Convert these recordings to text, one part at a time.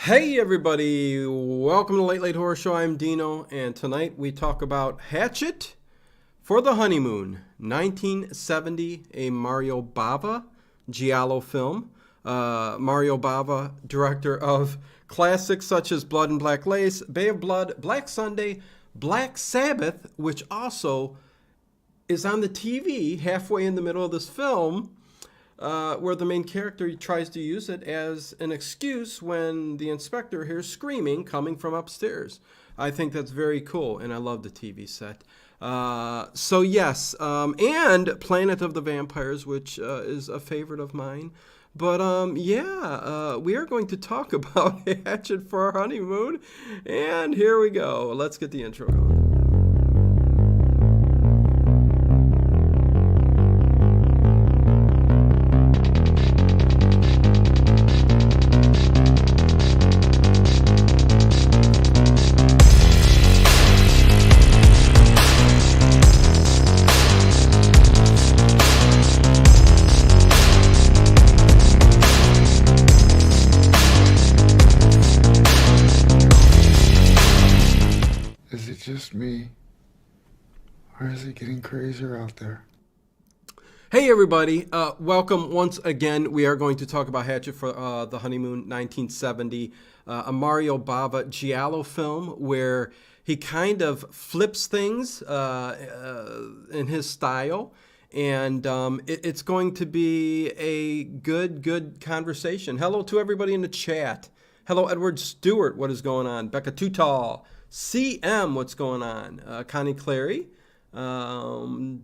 Hey everybody, welcome to Late Late Horror Show. I'm Dino, and tonight we talk about Hatchet for the Honeymoon, 1970, a Mario Bava Giallo film. Mario Bava, director of classics such as Blood and Black Lace, Bay of Blood, Black Sunday, Black Sabbath, which also is on the TV halfway in the middle of this film, where the main character tries to use it as an excuse when the inspector hears screaming coming from upstairs. I think that's very cool, and I love the TV set. So yes, and Planet of the Vampires, which is a favorite of mine. But we are going to talk about Hatchet for our honeymoon, and here we go. Let's get the intro going. Is it just me? Or is it getting crazier out there? Hey everybody, welcome once again. We are going to talk about Hatchet for the Honeymoon 1970, a Mario Bava Giallo film where he kind of flips things in his style, and it's going to be a good conversation. Hello to everybody in the chat. Hello Edward Stewart, what is going on? Becca Tootal, CM, what's going on? Connie Clary. WWM.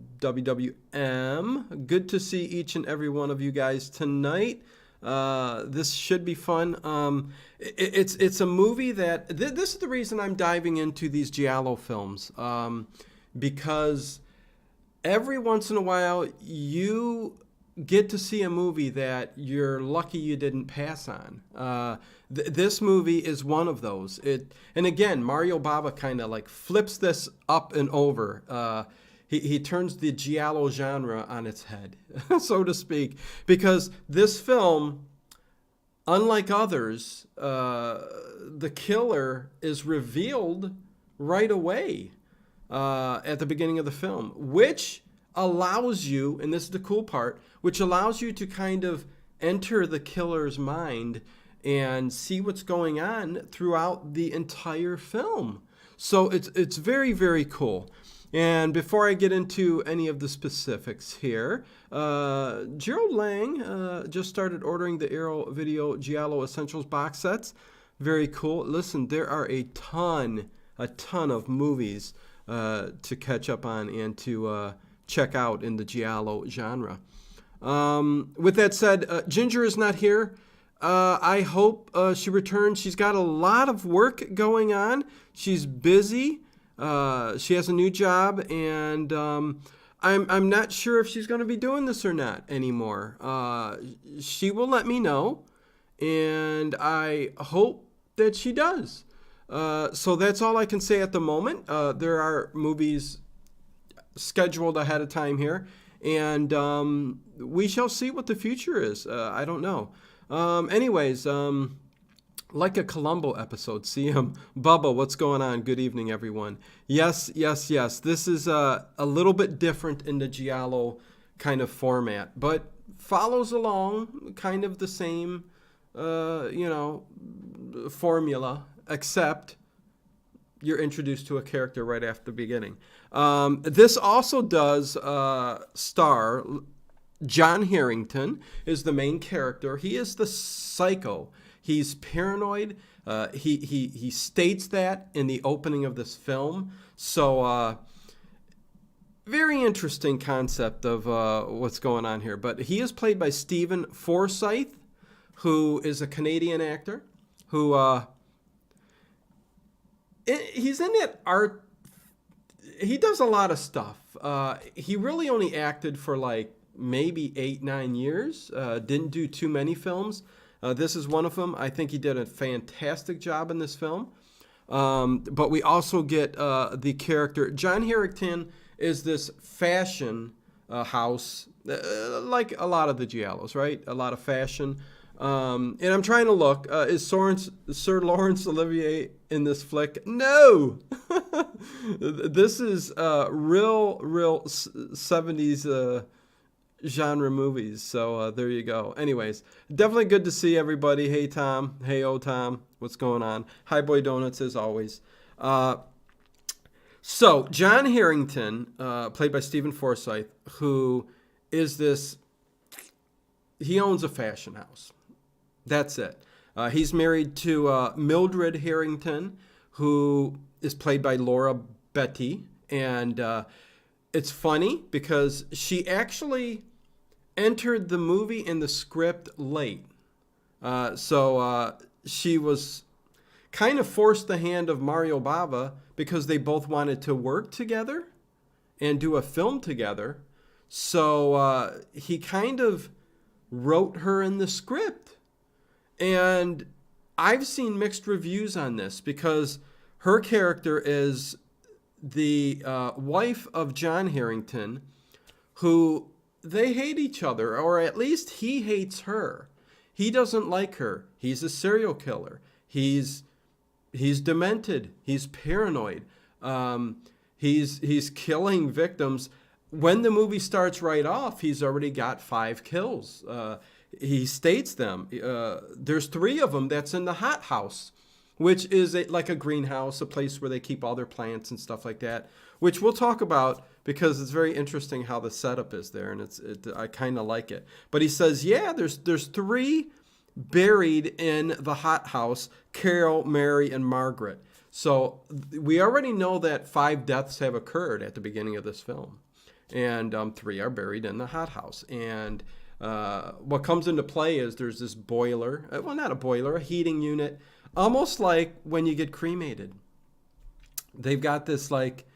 Good to see each and every one of you guys tonight. This should be fun. It's a movie that this is the reason I'm diving into these Giallo films, because every once in a while you get to see a movie that you're lucky you didn't pass on. This movie is one of those. And again, Mario Bava kind of like flips this up and over. He turns the Giallo genre on its head, so to speak, because this film, unlike others, the killer is revealed right away at the beginning of the film, which allows you, and this is the cool part, which allows you to kind of enter the killer's mind and see what's going on throughout the entire film. So it's very, very cool. And before I get into any of the specifics here, Gerald Lang just started ordering the Arrow Video Giallo Essentials box sets. Very cool. Listen, there are a ton of movies to catch up on and to check out in the Giallo genre. With that said, Ginger is not here. I hope she returns. She's got a lot of work going on. She's busy. She has a new job, and I'm not sure if she's going to be doing this or not anymore. She will let me know, and I hope that she does. So that's all I can say at the moment. There are movies scheduled ahead of time here, and we shall see what the future is. I don't know. Anyways, like a Columbo episode, CM. Bubba, what's going on? Good evening, everyone. Yes. This is a little bit different in the Giallo kind of format, but follows along kind of the same, formula, except you're introduced to a character right after the beginning. This also does star John Harrington is the main character. He is the psycho. He's paranoid. He states that in the opening of this film. So very interesting concept of what's going on here. But he is played by Stephen Forsyth, who is a Canadian actor who he's in that art. He does a lot of stuff. He really only acted for like maybe 8-9 years. Didn't do too many films. This is one of them. I think he did a fantastic job in this film. But we also get the character. John Harrington is this fashion house, like a lot of the Giallos, right? A lot of fashion. And I'm trying to look. Is Sir Laurence Olivier in this flick? No! This is real 70s genre movies. So there you go. Anyways, definitely good to see everybody. Hey, Tom. Hey, Tom. What's going on? Hi, Boy Donuts, as always. So John Harrington, played by Stephen Forsythe, who is this... He owns a fashion house. That's it. He's married to Mildred Harrington, who is played by Laura Betty. And it's funny because she actually entered the movie and the script late. So she was kind of forced the hand of Mario Bava because they both wanted to work together and do a film together. So he kind of wrote her in the script. And I've seen mixed reviews on this because her character is the wife of John Harrington, who they hate each other, or at least he hates her. He doesn't like her. He's a serial killer. He's demented. He's paranoid. He's killing victims. When the movie starts right off, he's already got 5 kills. He states them. There's 3 of them that's in the hothouse, which is like a greenhouse, a place where they keep all their plants and stuff like that, which we'll talk about because it's very interesting how the setup is there, and I kind of like it. But he says, yeah, there's 3 buried in the hothouse: Carol, Mary, and Margaret. So we already know that 5 deaths have occurred at the beginning of this film, and 3 are buried in the hothouse. And what comes into play is there's this boiler, well, not a boiler, a heating unit, almost like when you get cremated. They've got this like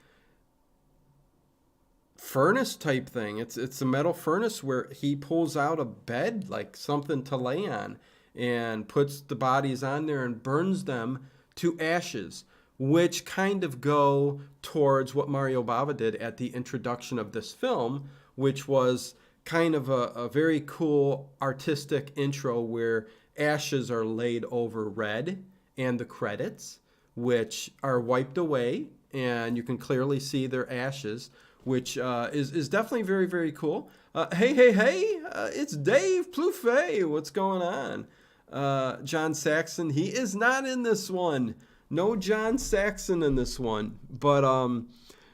furnace type thing. It's a metal furnace where he pulls out a bed, like something to lay on, and puts the bodies on there and burns them to ashes, which kind of go towards what Mario Bava did at the introduction of this film, which was kind of a very cool artistic intro where ashes are laid over red and the credits, which are wiped away, and you can clearly see their ashes, which is definitely very, very cool. Hey, it's Dave Plouffe. What's going on? John Saxon, he is not in this one. No John Saxon in this one. But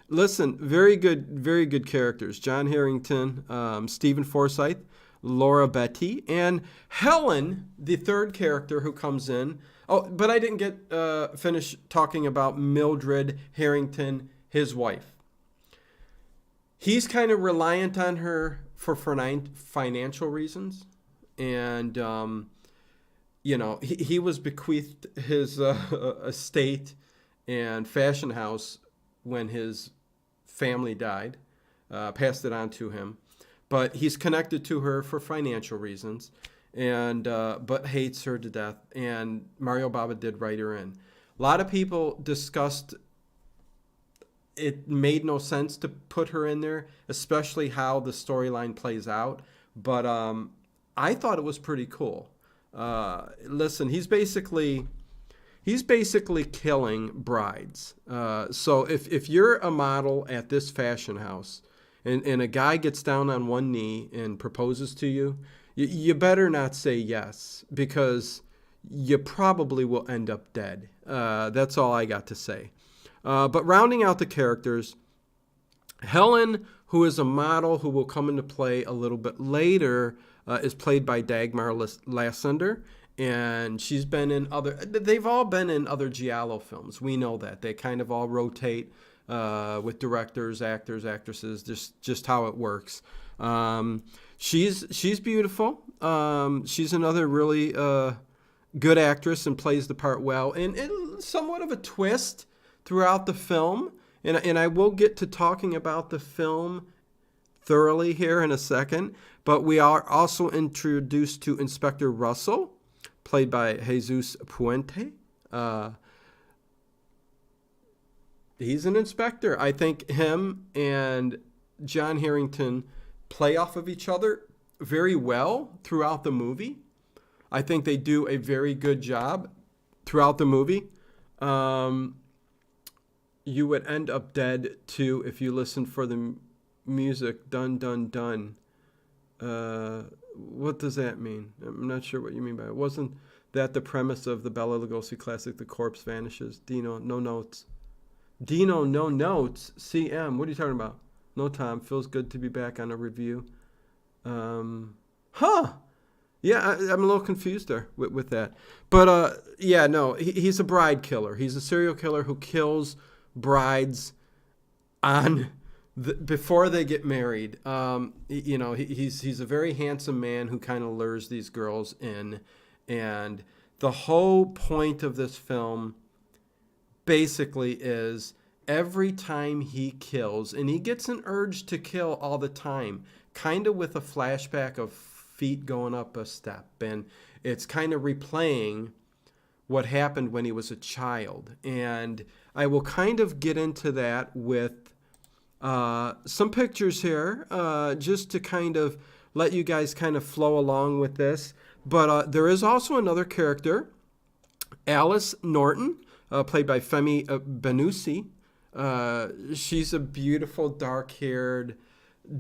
listen, very good characters. John Harrington, Stephen Forsythe, Laura Betty, and Helen, the third character who comes in. Oh, but I didn't get finished talking about Mildred Harrington, his wife. He's kind of reliant on her for financial reasons. And, he was bequeathed his estate and fashion house when his family died, passed it on to him. But he's connected to her for financial reasons, and but hates her to death. And Mario Bava did write her in. A lot of people discussed it made no sense to put her in there, especially how the storyline plays out. But I thought it was pretty cool. Listen, he's basically killing brides. So if you're a model at this fashion house and a guy gets down on one knee and proposes to you, you better not say yes, because you probably will end up dead. That's all I got to say. But rounding out the characters, Helen, who is a model who will come into play a little bit later, is played by Dagmar Lassander. And she's been in they've all been in other Giallo films. We know that. They kind of all rotate with directors, actors, actresses, just how it works. She's beautiful. She's another really good actress and plays the part well. And somewhat of a twist throughout the film. And I will get to talking about the film thoroughly here in a second. But we are also introduced to Inspector Russell, played by Jesus Puente. He's an inspector. I think him and John Harrington play off of each other very well throughout the movie. I think they do a very good job throughout the movie. You would end up dead too if you listen for the music. Dun dun dun. What does that mean? I'm not sure what you mean by it. Wasn't that the premise of the Bela Lugosi classic, The Corpse Vanishes? Dino, no notes. Dino, no notes. CM, what are you talking about? No, Tom. Feels good to be back on a review. Yeah, I'm a little confused there with that. But, yeah, no, he's a bride killer. He's a serial killer who kills brides on before they get married. He's a very handsome man who kind of lures these girls in. And the whole point of this film basically is every time he kills, and he gets an urge to kill all the time, kind of with a flashback of feet going up a step. And it's kind of replaying what happened when he was a child. And I will kind of get into that with some pictures here, just to kind of let you guys kind of flow along with this. But there is also another character, Alice Norton, played by Femi Benusi. She's a beautiful, dark-haired,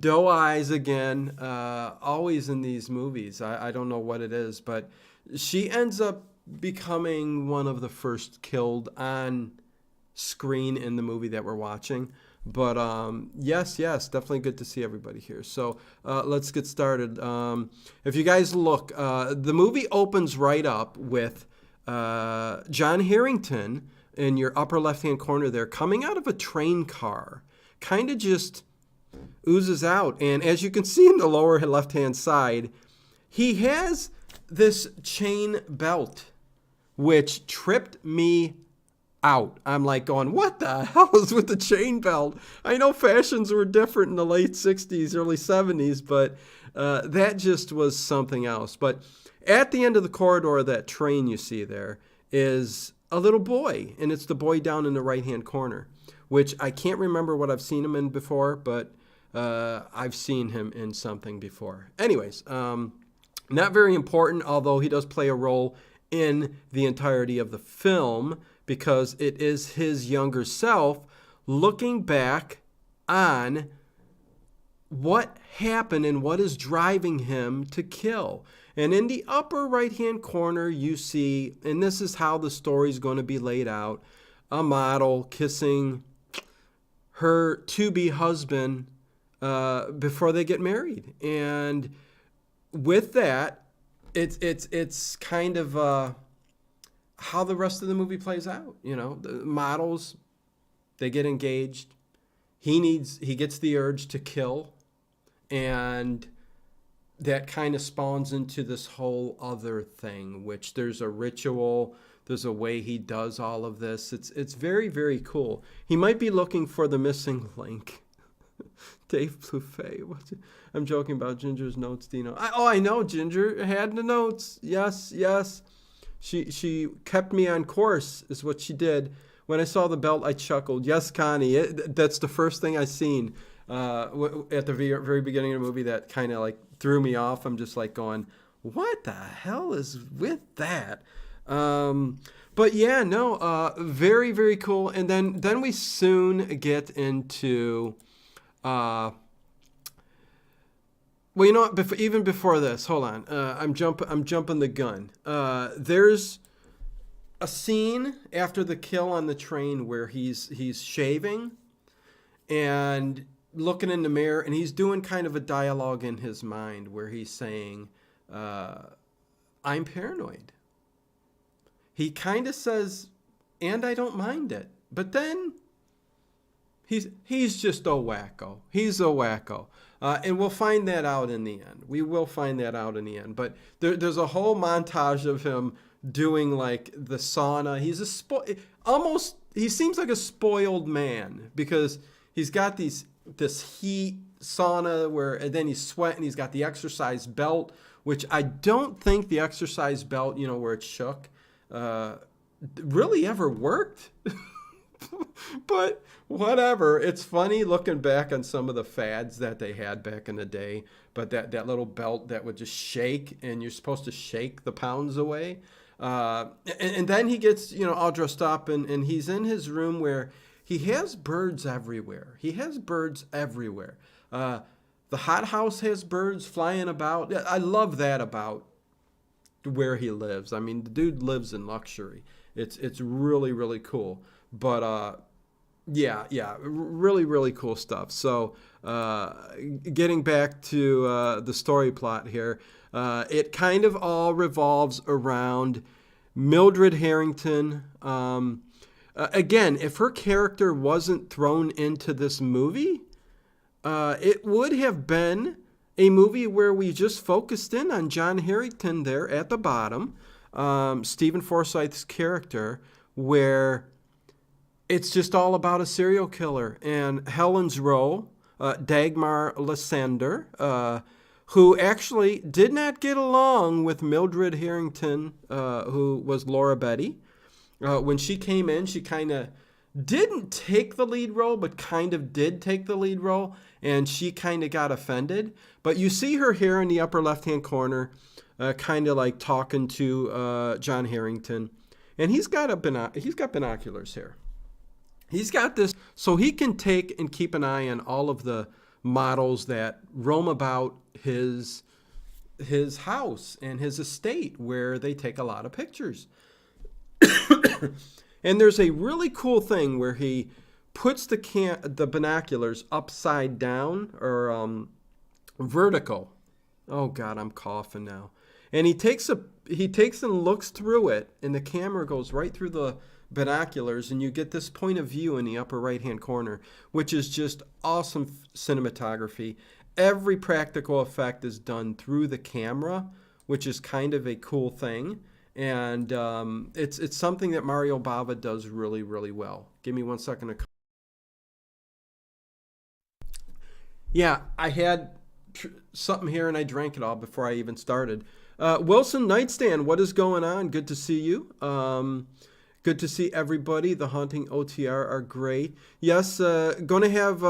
doe eyes again, always in these movies. I don't know what it is, but she ends up becoming one of the first killed on screen in the movie that we're watching. But yes, definitely good to see everybody here. So let's get started. If you guys look, the movie opens right up with John Harrington in your upper left-hand corner there, coming out of a train car, kind of just oozes out. And as you can see in the lower left-hand side, he has this chain belt, which tripped me out. I'm like going, what the hell is with the chain belt? I know fashions were different in the late 60s, early 70s, but that just was something else. But at the end of the corridor of that train you see there is a little boy, and it's the boy down in the right-hand corner, which I can't remember what I've seen him in before, but I've seen him in something before. Anyways, not very important, although he does play a role in the entirety of the film, because it is his younger self looking back on what happened and what is driving him to kill. And in the upper right-hand corner, you see, and this is how the story is going to be laid out, a model kissing her to-be husband before they get married. And with that, it's kind of how the rest of the movie plays out. You know, the models, they get engaged. He gets the urge to kill, and that kind of spawns into this whole other thing, which there's a ritual, there's a way he does all of this. It's very, very cool. He might be looking for the missing link. Dave Plouffe. I'm joking about Ginger's notes, Dino. I know Ginger had the notes. Yes. She kept me on course, is what she did. When I saw the belt, I chuckled. Yes, Connie. That's the first thing I seen at the very beginning of the movie that kind of like threw me off. I'm just like going, what the hell is with that? But yeah, no, very, very cool. And then we soon get into, well, you know what? Even before this, hold on. I'm jumping the gun. There's a scene after the kill on the train where he's shaving and looking in the mirror, and he's doing kind of a dialogue in his mind where he's saying, "I'm paranoid." He kind of says, "And I don't mind it," but then he's just a wacko. He's a wacko. And we'll find that out in the end. We will find that out in the end. But there's a whole montage of him doing like the sauna. He's he seems like a spoiled man because he's got this heat sauna and then he's sweating. He's got the exercise belt, which I don't think the exercise belt, where it shook, really ever worked. But whatever. It's funny looking back on some of the fads that they had back in the day. But that little belt that would just shake, and you're supposed to shake the pounds away. And then he gets, all dressed up, and he's in his room where he has birds everywhere. He has birds everywhere. The hothouse has birds flying about. I love that about where he lives. I mean, the dude lives in luxury. It's really, really cool. But yeah, really, really cool stuff. So getting back to the story plot here, it kind of all revolves around Mildred Harrington. Again, if her character wasn't thrown into this movie, it would have been a movie where we just focused in on John Harrington there at the bottom, Stephen Forsyth's character, where it's just all about a serial killer. And Helen's Rowe, Dagmar Lysander, who actually did not get along with Mildred Harrington, who was Laura Betty. When she came in, she kind of didn't take the lead role, but kind of did take the lead role, and she kind of got offended. But you see her here in the upper left-hand corner, kind of like talking to John Harrington, and he's got binoculars here. He's got this so he can take and keep an eye on all of the models that roam about his house and his estate, where they take a lot of pictures. And there's a really cool thing where he puts the binoculars upside down, or vertical. Oh God, I'm coughing now. And he takes and looks through it, and the camera goes right through the binoculars, and you get this point of view in the upper right hand corner, which is just awesome cinematography. Every practical effect is done through the camera, which is kind of a cool thing. And it's something that Mario Bava does really, really well. Give me 1 second to... Yeah, I had something here and I drank it all before I even started. Wilson Nightstand, what is going on? Good to see you. Good to see everybody. The Haunting OTR are great. Yes, going to have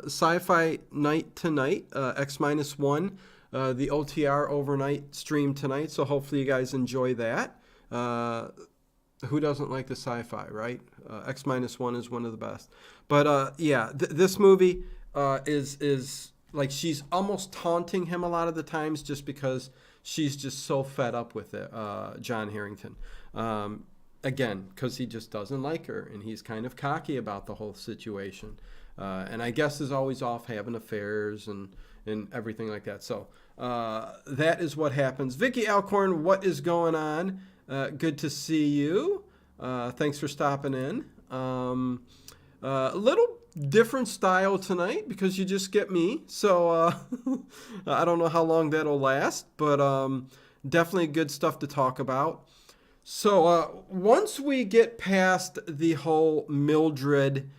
Sci-Fi Night tonight, X-1. The OTR overnight stream tonight, so hopefully you guys enjoy that. Who doesn't like the sci-fi, right? X-1 is one of the best. But yeah, this movie is like, she's almost taunting him a lot of the times, just because she's just so fed up with it, John Harrington. Again, because he just doesn't like her, and he's kind of cocky about the whole situation. And I guess is always off having affairs and everything like that. So that is what happens. Vicky Alcorn, what is going on? Good to see you. Thanks for stopping in. A little different style tonight because you just get me. So I don't know how long that'll last, but definitely good stuff to talk about. So once we get past the whole Mildred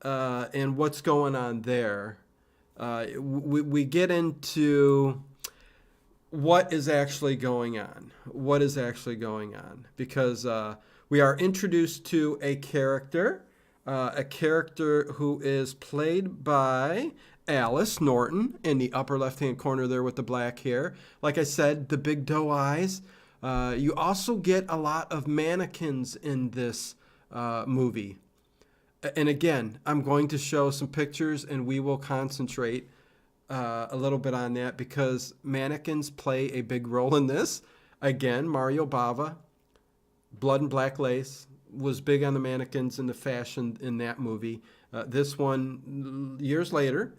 and what's going on there, we get into what is actually going on. What is actually going on? Because we are introduced to a character who is played by Alice Norton in the upper left-hand corner there with the black hair. Like I said, the big doe eyes. You also get a lot of mannequins in this movie. And again, I'm going to show some pictures, and we will concentrate a little bit on that, because mannequins play a big role in this. Again, Mario Bava, Blood and Black Lace, was big on the mannequins and the fashion in that movie. This one, years later,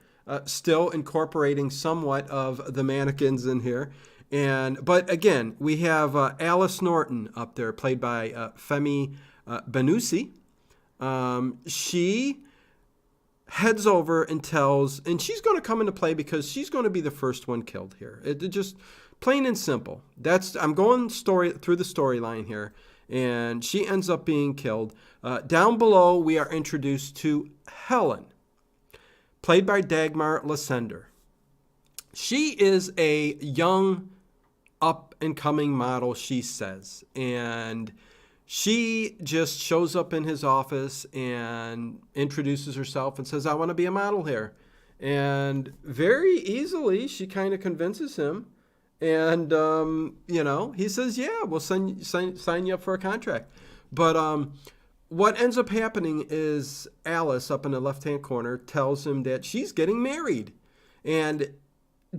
still incorporating somewhat of the mannequins in here. But again, we have Alice Norton up there, played by Femi Benusi. She heads over and and she's going to come into play because she's going to be the first one killed here. It just plain and simple. I'm going through the storyline here, and she ends up being killed. Down below, we are introduced to Helen, played by Dagmar Lysander. She is a young, up-and-coming model, she says, and she just shows up in his office and introduces herself and says, I want to be a model here. And very easily, she kind of convinces him. And, he says, yeah, we'll sign you up for a contract. But what ends up happening is Alice, up in the left-hand corner, tells him that she's getting married. And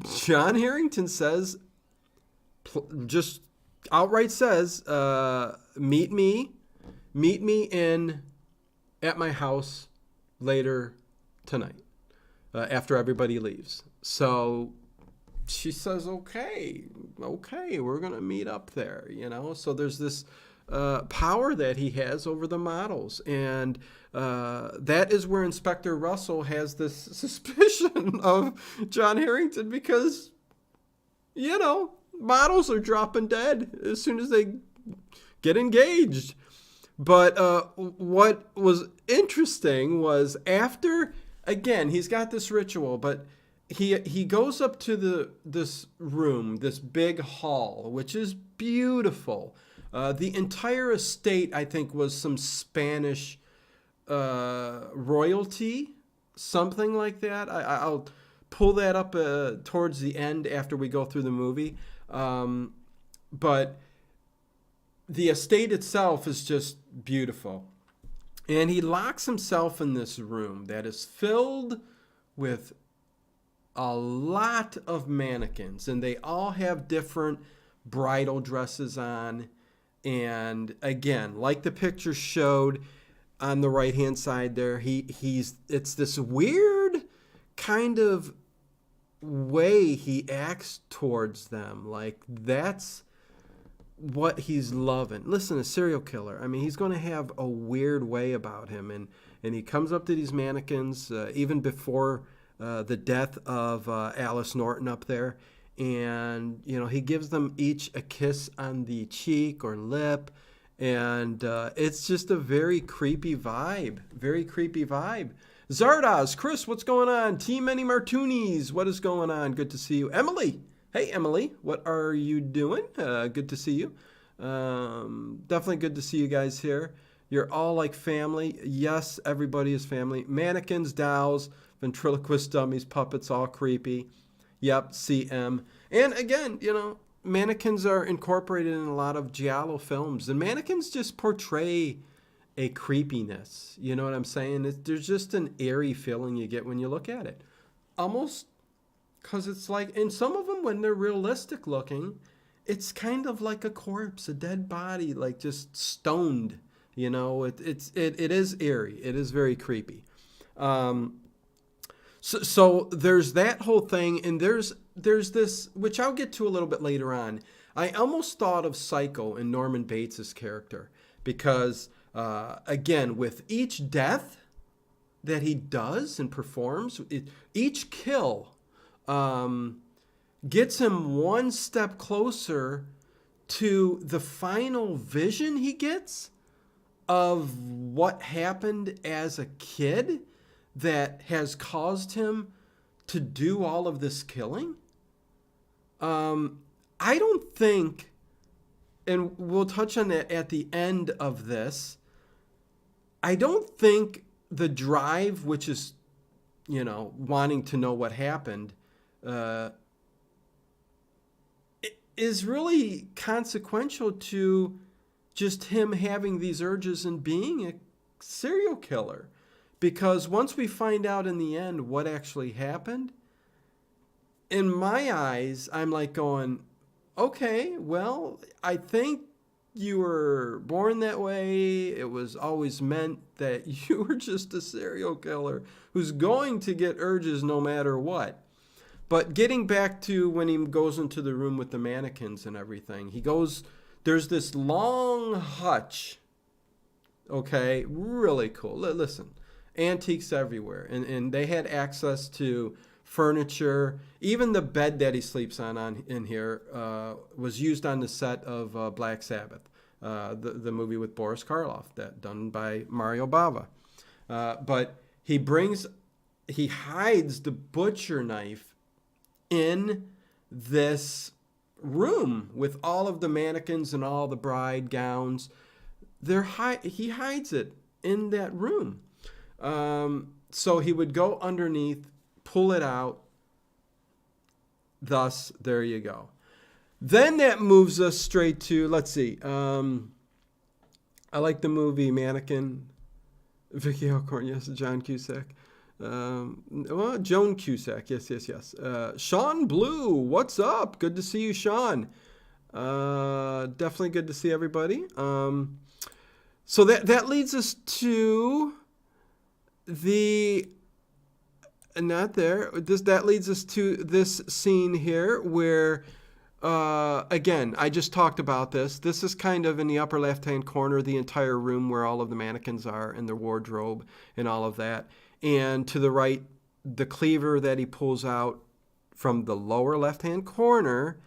John Harrington says, just outright says, meet me at my house later tonight, after everybody leaves. So she says, okay, we're going to meet up there, So there's this power that he has over the models. And that is where Inspector Russell has this suspicion of John Harrington because, models are dropping dead as soon as they get engaged. But what was interesting was after, again, he's got this ritual, but he goes up to this room, this big hall, which is beautiful. The entire estate, I think, was some Spanish royalty, something like that. I'll pull that up towards the end after we go through the movie. But the estate itself is just beautiful. And he locks himself in this room that is filled with a lot of mannequins. And they all have different bridal dresses on. And again, like the picture showed on the right-hand side there, it's this weird kind of way he acts towards them. Like, that's what he's loving. Listen, a serial killer, I mean, he's going to have a weird way about him. And he comes up to these mannequins, even before the death of Alice Norton up there. And, he gives them each a kiss on the cheek or lip. And it's just a very creepy vibe. Very creepy vibe. Zardoz, Chris, what's going on? Team Many Martunis, what is going on? Good to see you. Emily, hey, Emily, what are you doing? Good to see you. Definitely good to see you guys here. You're all like family. Yes, everybody is family. Mannequins, dolls, ventriloquist dummies, puppets, all creepy. Yep, CM. And again, mannequins are incorporated in a lot of Giallo films. And mannequins just portray a creepiness. You know what I'm saying? There's just an eerie feeling you get when you look at it. Almost because it's like, in some of them, when they're realistic looking, it's kind of like a corpse, a dead body, like just stoned. It is eerie. It is very creepy. So there's that whole thing, and there's this, which I'll get to a little bit later on. I almost thought of Psycho and Norman Bates' character because, again, with each death that he does and performs, each kill gets him one step closer to the final vision he gets of what happened as a kid that has caused him to do all of this killing. I don't think, and we'll touch on that at the end of this, I don't think the drive, which is, wanting to know what happened, is really consequential to just him having these urges and being a serial killer. Because once we find out in the end what actually happened, in my eyes, I'm like going, okay, well, I think you were born that way. It was always meant that you were just a serial killer who's going to get urges no matter what. But getting back to when he goes into the room with the mannequins and everything, there's this long hutch. Okay, really cool. Listen. Antiques everywhere, and they had access to furniture. Even the bed that he sleeps on in here was used on the set of Black Sabbath, the movie with Boris Karloff, done by Mario Bava. But he hides the butcher knife in this room with all of the mannequins and all the bride gowns. he hides it in that room. So he would go underneath, pull it out. Thus, there you go. Then that moves us straight to, let's see. I like the movie Mannequin. Vicky Alcorn, yes. John Cusack. Joan Cusack, yes. Sean Blue, what's up? Good to see you, Sean. Definitely good to see everybody. So that leads us to that leads us to this scene here where, again, I just talked about this. This is kind of in the upper left-hand corner, the entire room where all of the mannequins are and their wardrobe and all of that. And to the right, the cleaver that he pulls out from the lower left-hand corner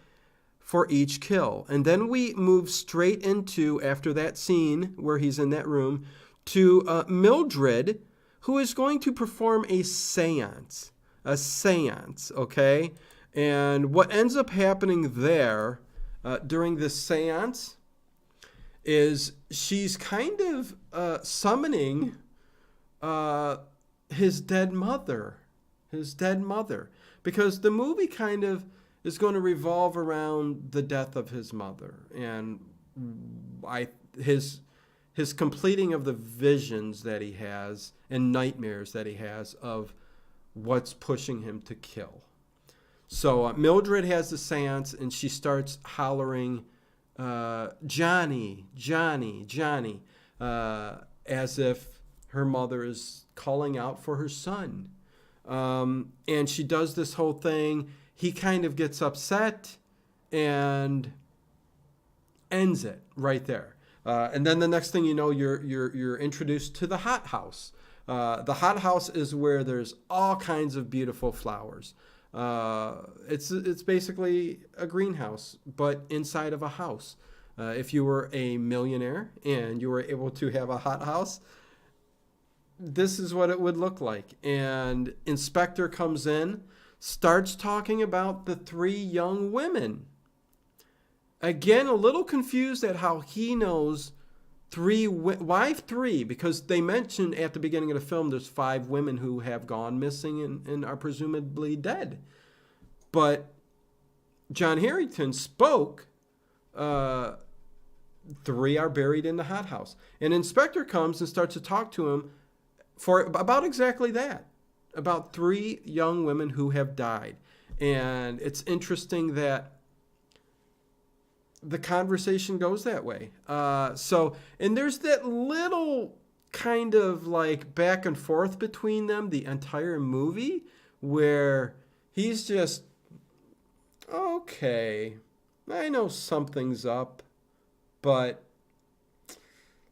for each kill. And then we move straight into, after that scene where he's in that room, to Mildred, who is going to perform a seance, okay? And what ends up happening there during this seance is she's kind of summoning his dead mother, because the movie kind of is going to revolve around the death of his mother and his completing of the visions that he has and nightmares that he has of what's pushing him to kill. So Mildred has the seance, and she starts hollering, Johnny, Johnny, Johnny, as if her mother is calling out for her son. And she does this whole thing. He kind of gets upset and ends it right there. And then the next thing you know, you're introduced to the hot house. The hot house is where there's all kinds of beautiful flowers. It's basically a greenhouse, but inside of a house. If you were a millionaire and you were able to have a hot house, this is what it would look like. And Inspector comes in, starts talking about the three young women. Again, a little confused at how he knows why three? Because they mentioned at the beginning of the film there's 5 women who have gone missing and are presumably dead. But John Harrington spoke, 3 are buried in the hot house. And Inspector comes and starts to talk to him about exactly that, about 3 young women who have died. And it's interesting that the conversation goes that way. And there's that little kind of like back and forth between them the entire movie where he's just, okay, I know something's up, but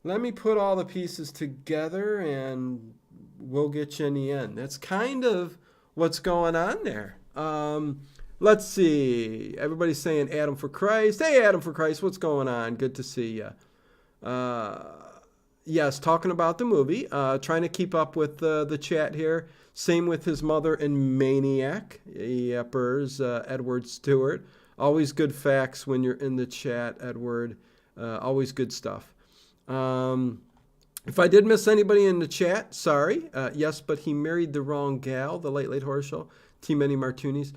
let me put all the pieces together and we'll get you in the end. That's kind of what's going on there. Let's see. Everybody's saying Adam for Christ. Hey, Adam for Christ, what's going on? Good to see you. Yes, talking about the movie. Trying to keep up with the chat here. Same with his mother in Maniac. Yepers, Edward Stewart. Always good facts when you're in the chat, Edward. Always good stuff. If I did miss anybody in the chat, sorry. Yes, but he married the wrong gal, the Late Late Horror Show. Too many martinis.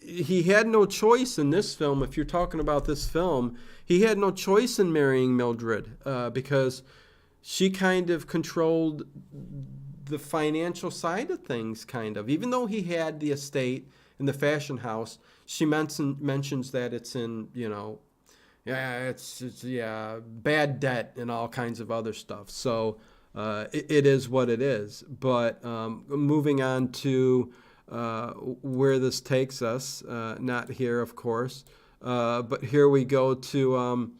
He had no choice in this film. If you're talking about this film, he had no choice in marrying Mildred because she kind of controlled the financial side of things, kind of. Even though he had the estate and the fashion house, she mentions that it's in, it's bad debt and all kinds of other stuff. So it is what it is. But moving on to where this takes us, not here, of course, but here we go to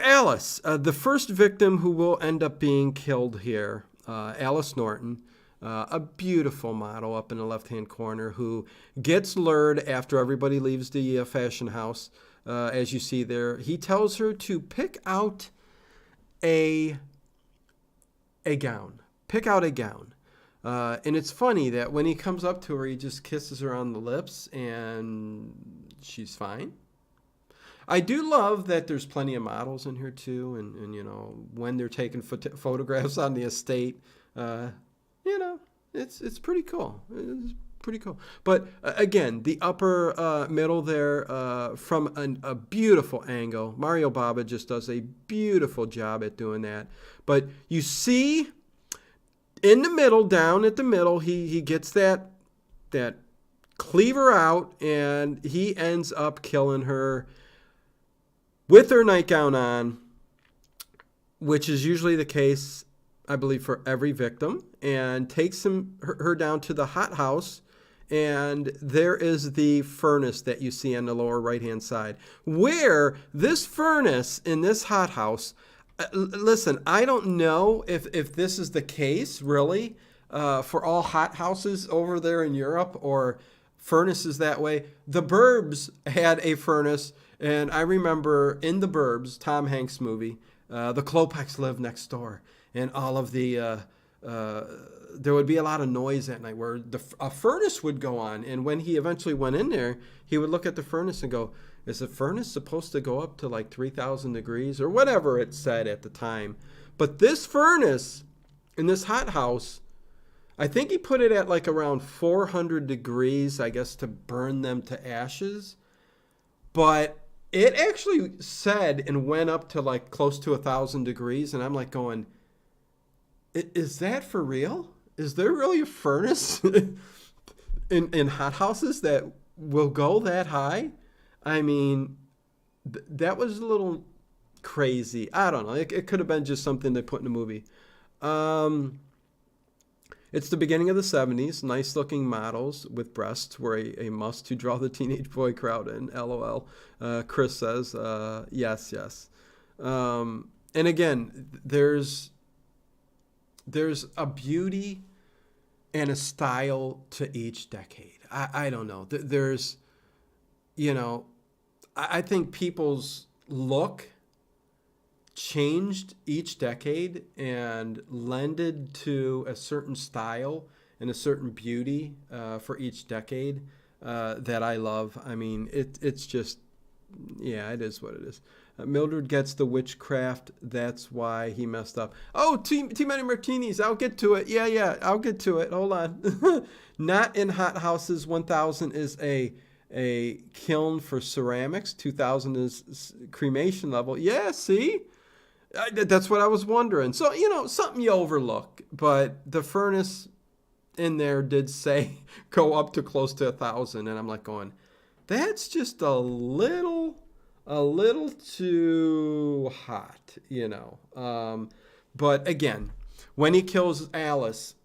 Alice, the first victim who will end up being killed here, Alice Norton, a beautiful model up in the left-hand corner who gets lured after everybody leaves the fashion house, as you see there. He tells her to pick out a gown. Pick out a gown. And it's funny that when he comes up to her, he just kisses her on the lips and she's fine. I do love that there's plenty of models in here too, and you know, when they're taking photographs on the estate, you know, it's pretty cool. It's pretty cool. But again, the upper middle there, from a beautiful angle, Mario Bava just does a beautiful job at doing that. But you see, in the middle, down at the middle, he gets that cleaver out, and he ends up killing her with her nightgown on, which is usually the case, I believe, for every victim, and takes her down to the hothouse. And there is the furnace that you see on the lower right-hand side, where this furnace in this hothouse, listen, I don't know if this is the case, really, for all hothouses over there in Europe or furnaces that way. The Burbs had a furnace, and I remember in The Burbs, Tom Hanks movie, the Klopeks lived next door, and all of the there would be a lot of noise at night where a furnace would go on, and when he eventually went in there, he would look at the furnace and go, is the furnace supposed to go up to like 3,000 degrees or whatever it said at the time? But this furnace in this hothouse, I think he put it at like around 400 degrees, I guess, to burn them to ashes. But it actually said and went up to like close to 1,000 degrees. And I'm like going, is that for real? Is there really a furnace in hothouses that will go that high? I mean, that was a little crazy. I don't know. It could have been just something they put in a movie. It's the beginning of the 70s. Nice-looking models with breasts were a must to draw the teenage boy crowd in. LOL. Chris says, yes, yes. And again, there's a beauty and a style to each decade. I don't know. There's, you know, I think people's look changed each decade and lended to a certain style and a certain beauty for each decade that I love. I mean, it's just, yeah, it is what it is. Mildred gets the witchcraft. That's why he messed up. Oh, too many martinis. I'll get to it. Yeah, I'll get to it. Hold on. Not in hot houses. 1,000 is a kiln for ceramics. 2,000 is cremation level. Yeah, see? That's what I was wondering. So, you know, something you overlook. But the furnace in there did say go up to close to 1,000. And I'm like going, that's just a little too hot, you know. But again, when he kills Alice,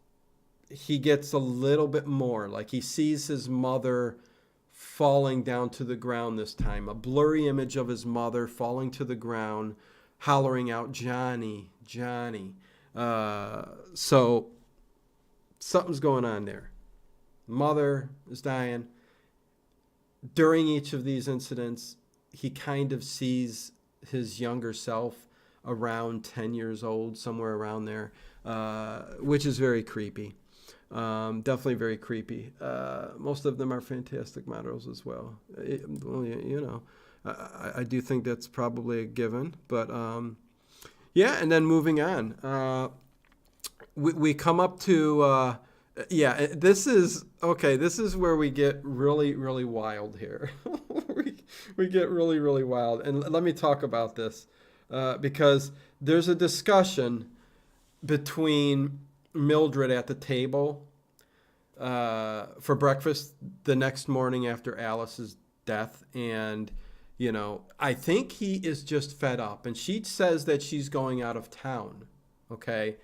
he gets a little bit more. Like he sees his mother falling down to the ground this time. A blurry image of his mother falling to the ground, hollering out, Johnny, Johnny. So something's going on there. Mother is dying. During each of these incidents, he kind of sees his younger self around 10 years old, somewhere around there, which is very creepy. Definitely very creepy. Most of them are fantastic models as well. You know, I do think that's probably a given. But, yeah, and then moving on. We come up to... yeah, this is where we get really, really wild here. we get really, really wild. And let me talk about this because there's a discussion between Mildred at the table for breakfast the next morning after Alice's death. And, you know, I think he is just fed up. And she says that she's going out of town, okay?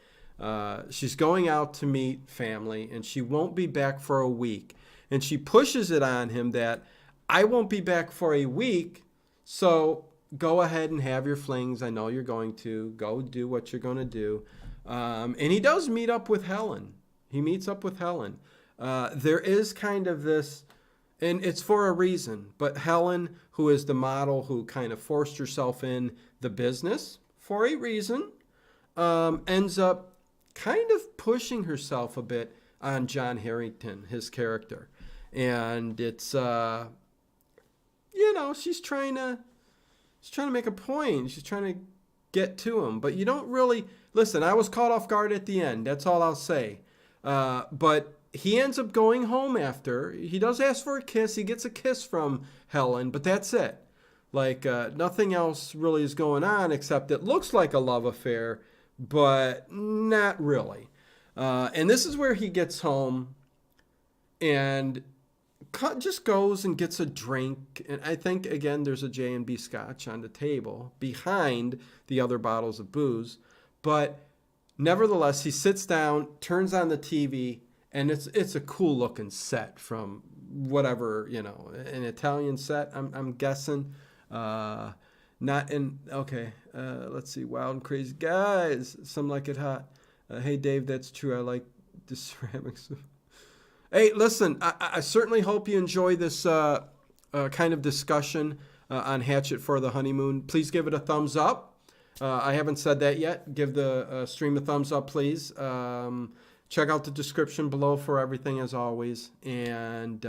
She's going out to meet family, and she won't be back for a week. And she pushes it on him that I won't be back for a week, so go ahead and have your flings. I know you're going to. Go do what you're going to do. And he does meet up with Helen. He meets up with Helen. There is kind of this, and it's for a reason, but Helen, who is the model who kind of forced herself in the business for a reason, ends up kind of pushing herself a bit on John Harrington, his character. And it's, you know, she's trying to She's trying to make a point. She's trying to get to him. But you don't really listen. I was caught off guard at the end. That's all I'll say. But he ends up going home after. He does ask for a kiss. He gets a kiss from Helen, but that's it. Like nothing else really is going on except it looks like a love affair, but not really. And this is where he gets home and just goes and gets a drink. And I think, again, there's a J&B scotch on the table behind the other bottles of booze. But nevertheless, he sits down, turns on the TV, and it's a cool looking set from whatever, an Italian set, I'm guessing. Not in, okay, let's see, Wild and Crazy Guys, Some Like It Hot. Hey, Dave, that's true. I like the ceramics. Hey, listen, I certainly hope you enjoy this kind of discussion on Hatchet for the Honeymoon. Please give it a thumbs up. I haven't said that yet. Give the stream a thumbs up, please. Check out the description below for everything, as always. And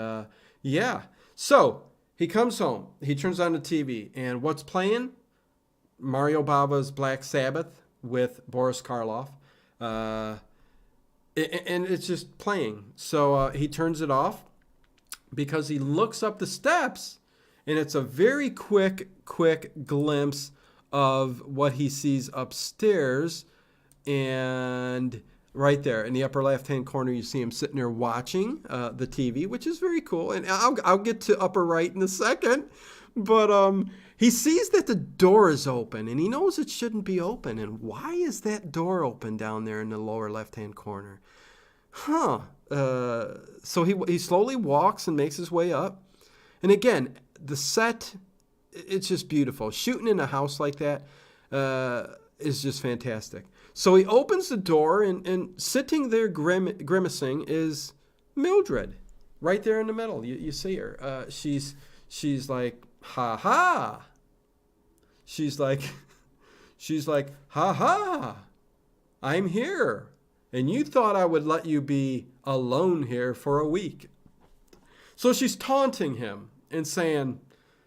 yeah, so he comes home. He turns on the TV. And what's playing? Mario Bava's Black Sabbath with Boris Karloff. And it's just playing. So he turns it off because he looks up the steps, and it's a very quick glimpse of what he sees upstairs. And right there in the upper left-hand corner, you see him sitting there watching the TV, which is very cool. And I'll get to upper right in a second. But he sees that the door is open, and he knows it shouldn't be open. And why is that door open down there in the lower left-hand corner? So he slowly walks and makes his way up. And again, the set, it's just beautiful. Shooting in a house like that is just fantastic. So he opens the door, and sitting there grimacing is Mildred, right there in the middle. You see her. She's like, ha ha. She's like, ha ha. I'm here. And you thought I would let you be alone here for a week. So she's taunting him and saying,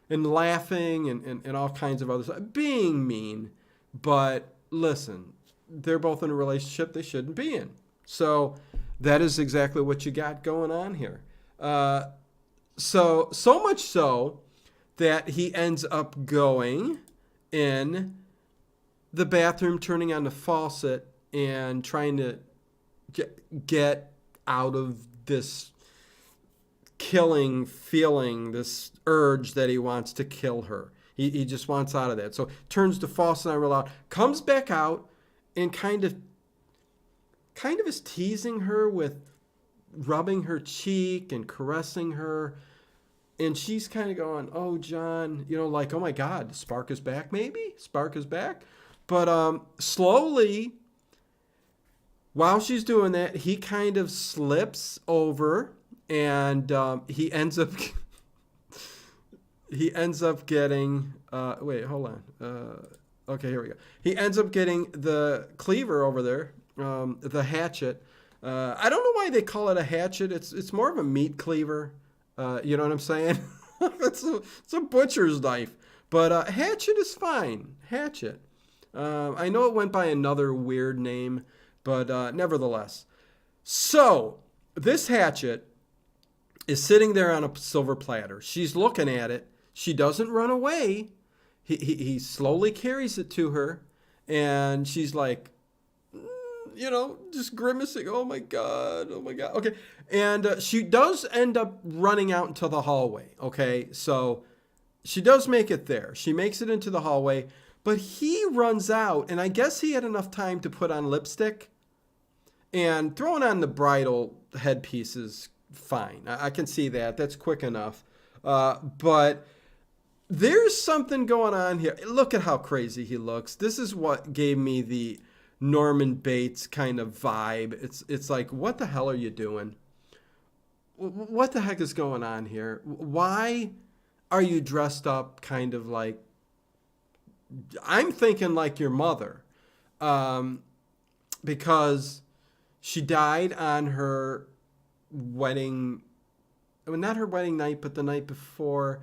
and laughing and all kinds of other stuff, being mean. But listen, they're both in a relationship they shouldn't be in. So that is exactly what you got going on here. So much so that he ends up going in the bathroom, turning on the faucet, and trying to get out of this killing feeling, this urge that he wants to kill her. He just wants out of that. So turns the faucet on real loud, comes back out, and kind of is teasing her with rubbing her cheek and caressing her. And she's kind of going, oh, John, like, oh, my God, the spark is back, maybe? Spark is back. But slowly, while she's doing that, he kind of slips over, and he ends up getting wait, hold on. Okay, here we go. He ends up getting the cleaver over there, the hatchet. I don't know why they call it a hatchet. It's more of a meat cleaver. You know what I'm saying? it's a butcher's knife. But hatchet is fine. Hatchet. I know it went by another weird name, but nevertheless. So this hatchet is sitting there on a silver platter. She's looking at it. She doesn't run away. He slowly carries it to her, and she's like, just grimacing. Oh my God. Okay. And she does end up running out into the hallway. Okay. So she does make it there. She makes it into the hallway, but he runs out, and I guess he had enough time to put on lipstick, and throwing on the bridal headpiece is fine. I can see that. That's quick enough. But there's something going on here. Look at how crazy he looks. This is what gave me the Norman Bates kind of vibe. It's like, what the hell are you doing? What the heck is going on here? Why are you dressed up kind of like, I'm thinking like your mother, because she died on her wedding, not her wedding night, but the night before.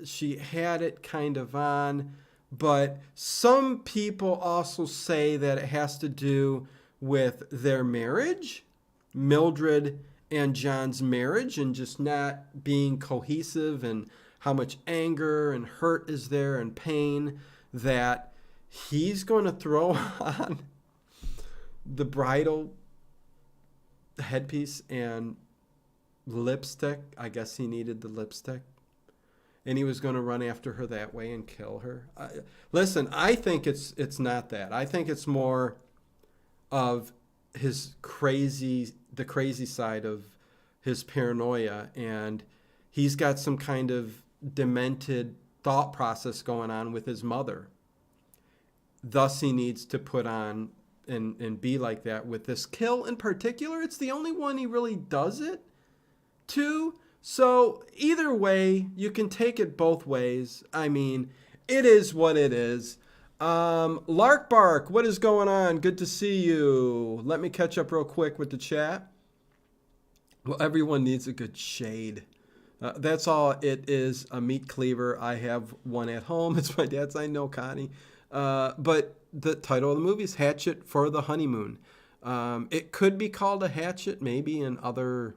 She had it kind of on, but some people also say that it has to do with their marriage, Mildred and John's marriage, and just not being cohesive, and how much anger and hurt is there and pain, that he's going to throw on the bridal headpiece and lipstick. I guess he needed the lipstick. And he was going to run after her that way and kill her. Listen, I think it's not that. I think it's more of the crazy side of his paranoia, and he's got some kind of demented thought process going on with his mother. Thus, he needs to put on and be like that with this kill in particular. It's the only one he really does it to. So either way, you can take it both ways. I mean, it is what it is. Lark Bark, what is going on? Good to see you. Let me catch up real quick with the chat. Well, everyone needs a good shade. That's all it is, a meat cleaver. I have one at home. It's my dad's. I know, Connie. But the title of the movie is Hatchet for the Honeymoon. It could be called a hatchet, maybe in other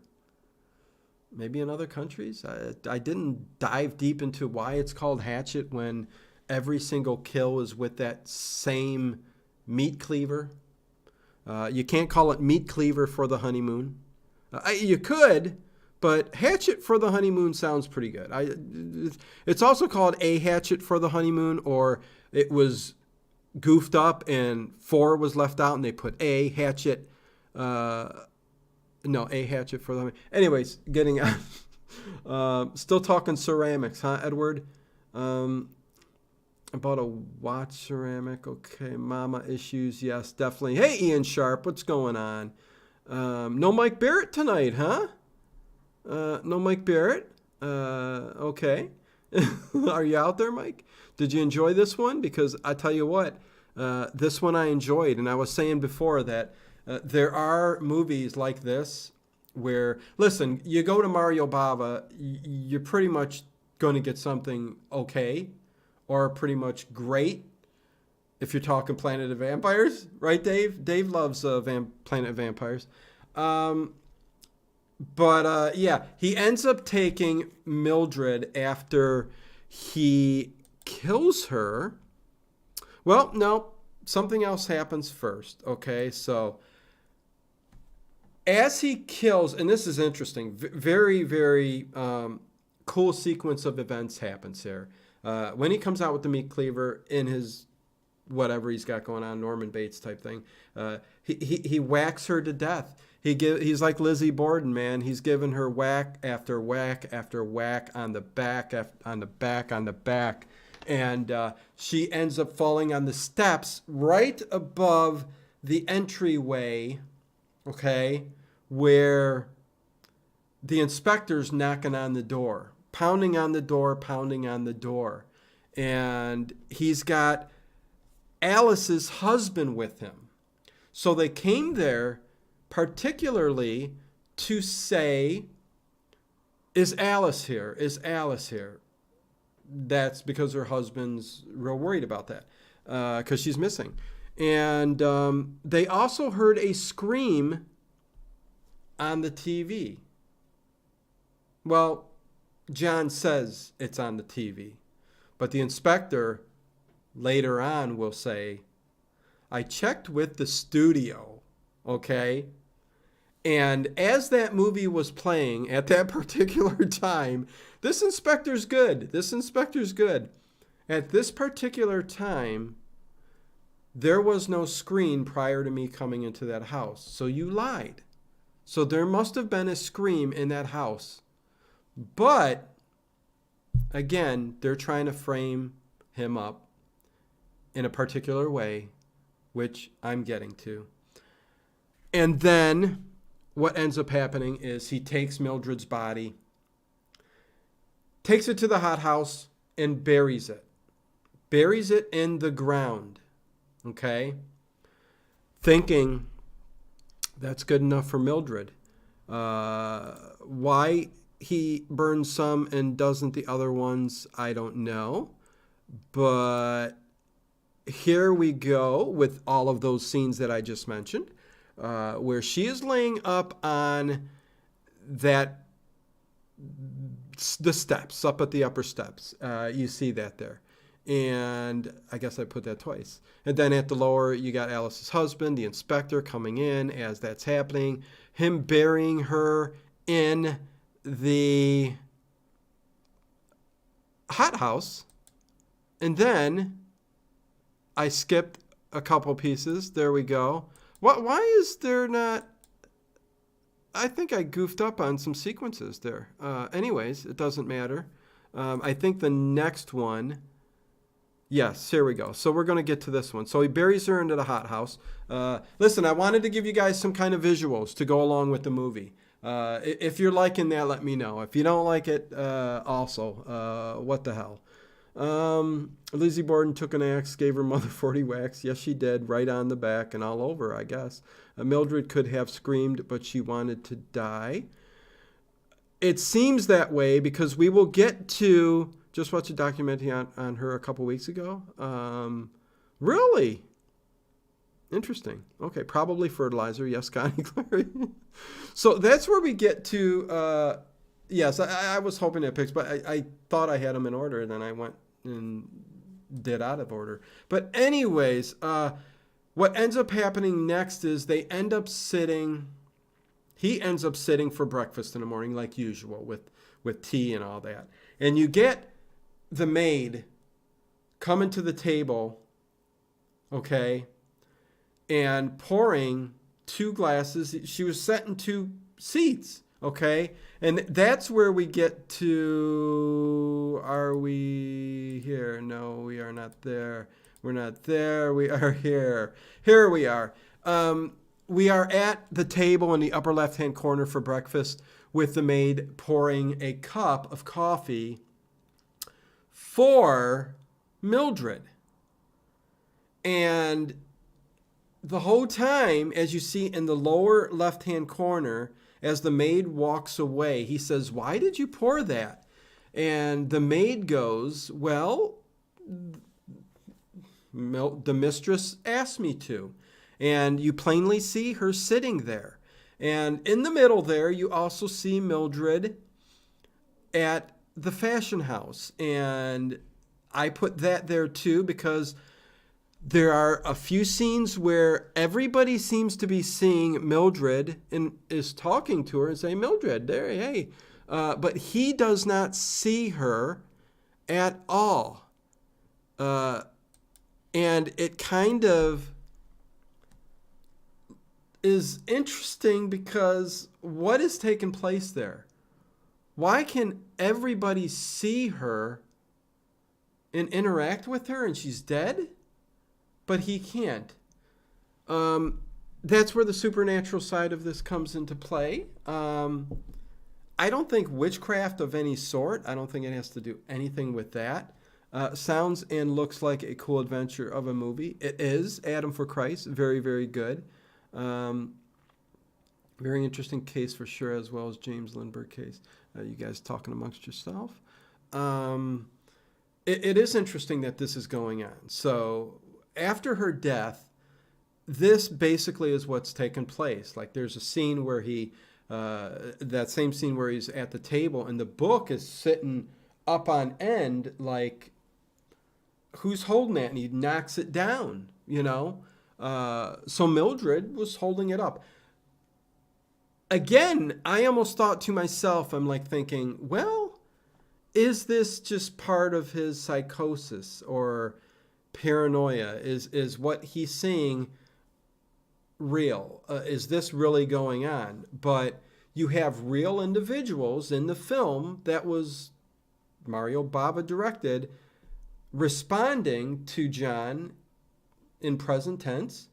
countries. I didn't dive deep into why it's called Hatchet when every single kill is with that same meat cleaver. You can't call it meat cleaver for the honeymoon. You could, but Hatchet for the Honeymoon sounds pretty good. It's also called A Hatchet for the Honeymoon, or it was goofed up and 4 was left out and they put A Hatchet. No, A Hatchet for the... Anyways, getting out. Still talking ceramics, huh, Edward? About a watch ceramic. Okay, mama issues. Yes, definitely. Hey, Ian Sharp, what's going on? No Mike Barrett tonight, huh? No Mike Barrett? Okay. Are you out there, Mike? Did you enjoy this one? Because I tell you what, this one I enjoyed. And I was saying before that there are movies like this where, listen, you go to Mario Bava, you're pretty much going to get something okay or pretty much great if you're talking Planet of Vampires, right, Dave? Dave loves Planet of Vampires. But yeah, he ends up taking Mildred after he kills her. Well, no, something else happens first, okay? So as he kills, and this is interesting, very, very cool sequence of events happens here. When he comes out with the meat cleaver in his whatever he's got going on, Norman Bates type thing, he whacks her to death. He's like Lizzie Borden, man. He's giving her whack after whack after whack on the back, on the back, on the back. And she ends up falling on the steps right above the entryway, okay, where the inspector's knocking on the door, pounding on the door, pounding on the door. And he's got Alice's husband with him. So they came there particularly to say, is Alice here? Is Alice here? That's because her husband's real worried about that because she's missing. And they also heard a scream on the TV. Well, John says it's on the TV, but the inspector later on will say, I checked with the studio, okay? And as that movie was playing at that particular time, this inspector's good. This inspector's good. At this particular time, there was no screen prior to me coming into that house. So you lied. So there must have been a scream in that house. But, again, they're trying to frame him up in a particular way, which I'm getting to. And then what ends up happening is he takes Mildred's body, takes it to the hothouse, and buries it. Buries it in the ground, okay? Thinking that's good enough for Mildred. Why he burns some and doesn't the other ones, I don't know. But here we go with all of those scenes that I just mentioned, where she is laying up on the steps, up at the upper steps. You see that there. And I guess I put that twice. And then at the lower, you got Alice's husband, the inspector, coming in as that's happening. Him burying her in the hothouse. And then I skipped a couple pieces. There we go. Why is there not... I think I goofed up on some sequences there. Anyways, it doesn't matter. I think the next one... Yes, here we go. So we're going to get to this one. So he buries her into the hothouse. Listen, I wanted to give you guys some kind of visuals to go along with the movie. If you're liking that, let me know. If you don't like it, also, what the hell. Lizzie Borden took an axe, gave her mother 40 whacks. Yes, she did. Right on the back and all over, I guess. Mildred could have screamed, but she wanted to die. It seems that way because we will get to... Just watched a documentary on her a couple weeks ago. Really? Interesting. Okay, probably fertilizer. Yes, Connie Clary. So that's where we get to... yes, I was hoping it picks, but I thought I had them in order, and then I went and did out of order. But anyways, what ends up happening next is they end up sitting... He ends up sitting for breakfast in the morning like usual with tea and all that. And you get... the maid coming to the table, okay, and pouring 2 glasses. She was setting 2 seats, okay? And that's where we get to, are we here? No, we are not there. We're not there. We are here. Here we are. We are at the table in the upper left-hand corner for breakfast with the maid pouring a cup of coffee for Mildred. And the whole time, as you see in the lower left-hand corner, as the maid walks away, he says, "Why did you pour that?" And the maid goes, "Well, the mistress asked me to." And you plainly see her sitting there. And in the middle there, you also see Mildred at the fashion house. And I put that there too because there are a few scenes where everybody seems to be seeing Mildred and is talking to her and saying, "Mildred, there, hey." But he does not see her at all. And it kind of is interesting because what is taking place there? Why can everybody see her and interact with her and she's dead, but he can't? That's where the supernatural side of this comes into play. I don't think witchcraft of any sort. I don't think it has to do anything with that. Sounds and looks like a cool adventure of a movie. It is. Adam for Christ. Very, very good. Very interesting case for sure, as well as James Lindbergh case. You guys talking amongst yourself. It is interesting that this is going on. So after her death, this basically is what's taken place. Like there's a scene where that same scene where he's at the table and the book is sitting up on end, like who's holding that? And he knocks it down, So Mildred was holding it up. Again, I almost thought to myself, I'm like thinking, well, is this just part of his psychosis or paranoia? Is what he's seeing real? Is this really going on? But you have real individuals in the film that was Mario Bava directed, responding to John in present tense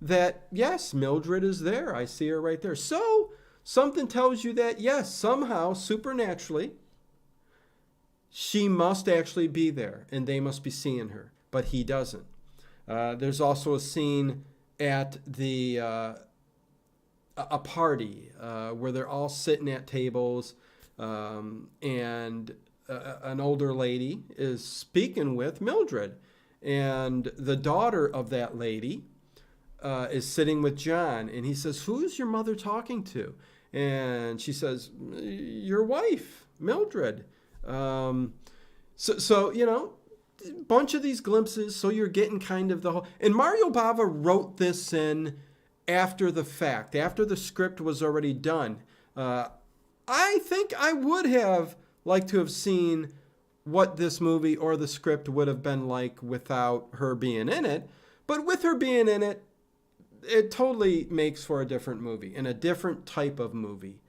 that, yes, Mildred is there. I see her right there. So something tells you that, yes, somehow, supernaturally, she must actually be there and they must be seeing her, but he doesn't. There's also a scene at a party where they're all sitting at tables. and an older lady is speaking with Mildred, and the daughter of that lady is sitting with John, and he says, "Who's your mother talking to?" And she says, "Your wife, Mildred." So bunch of these glimpses, so you're getting kind of the whole. And Mario Bava wrote this in after the fact, after the script was already done. I think I would have liked to have seen what this movie or the script would have been like without her being in it. But with her being in it, it totally makes for a different movie and a different type of movie.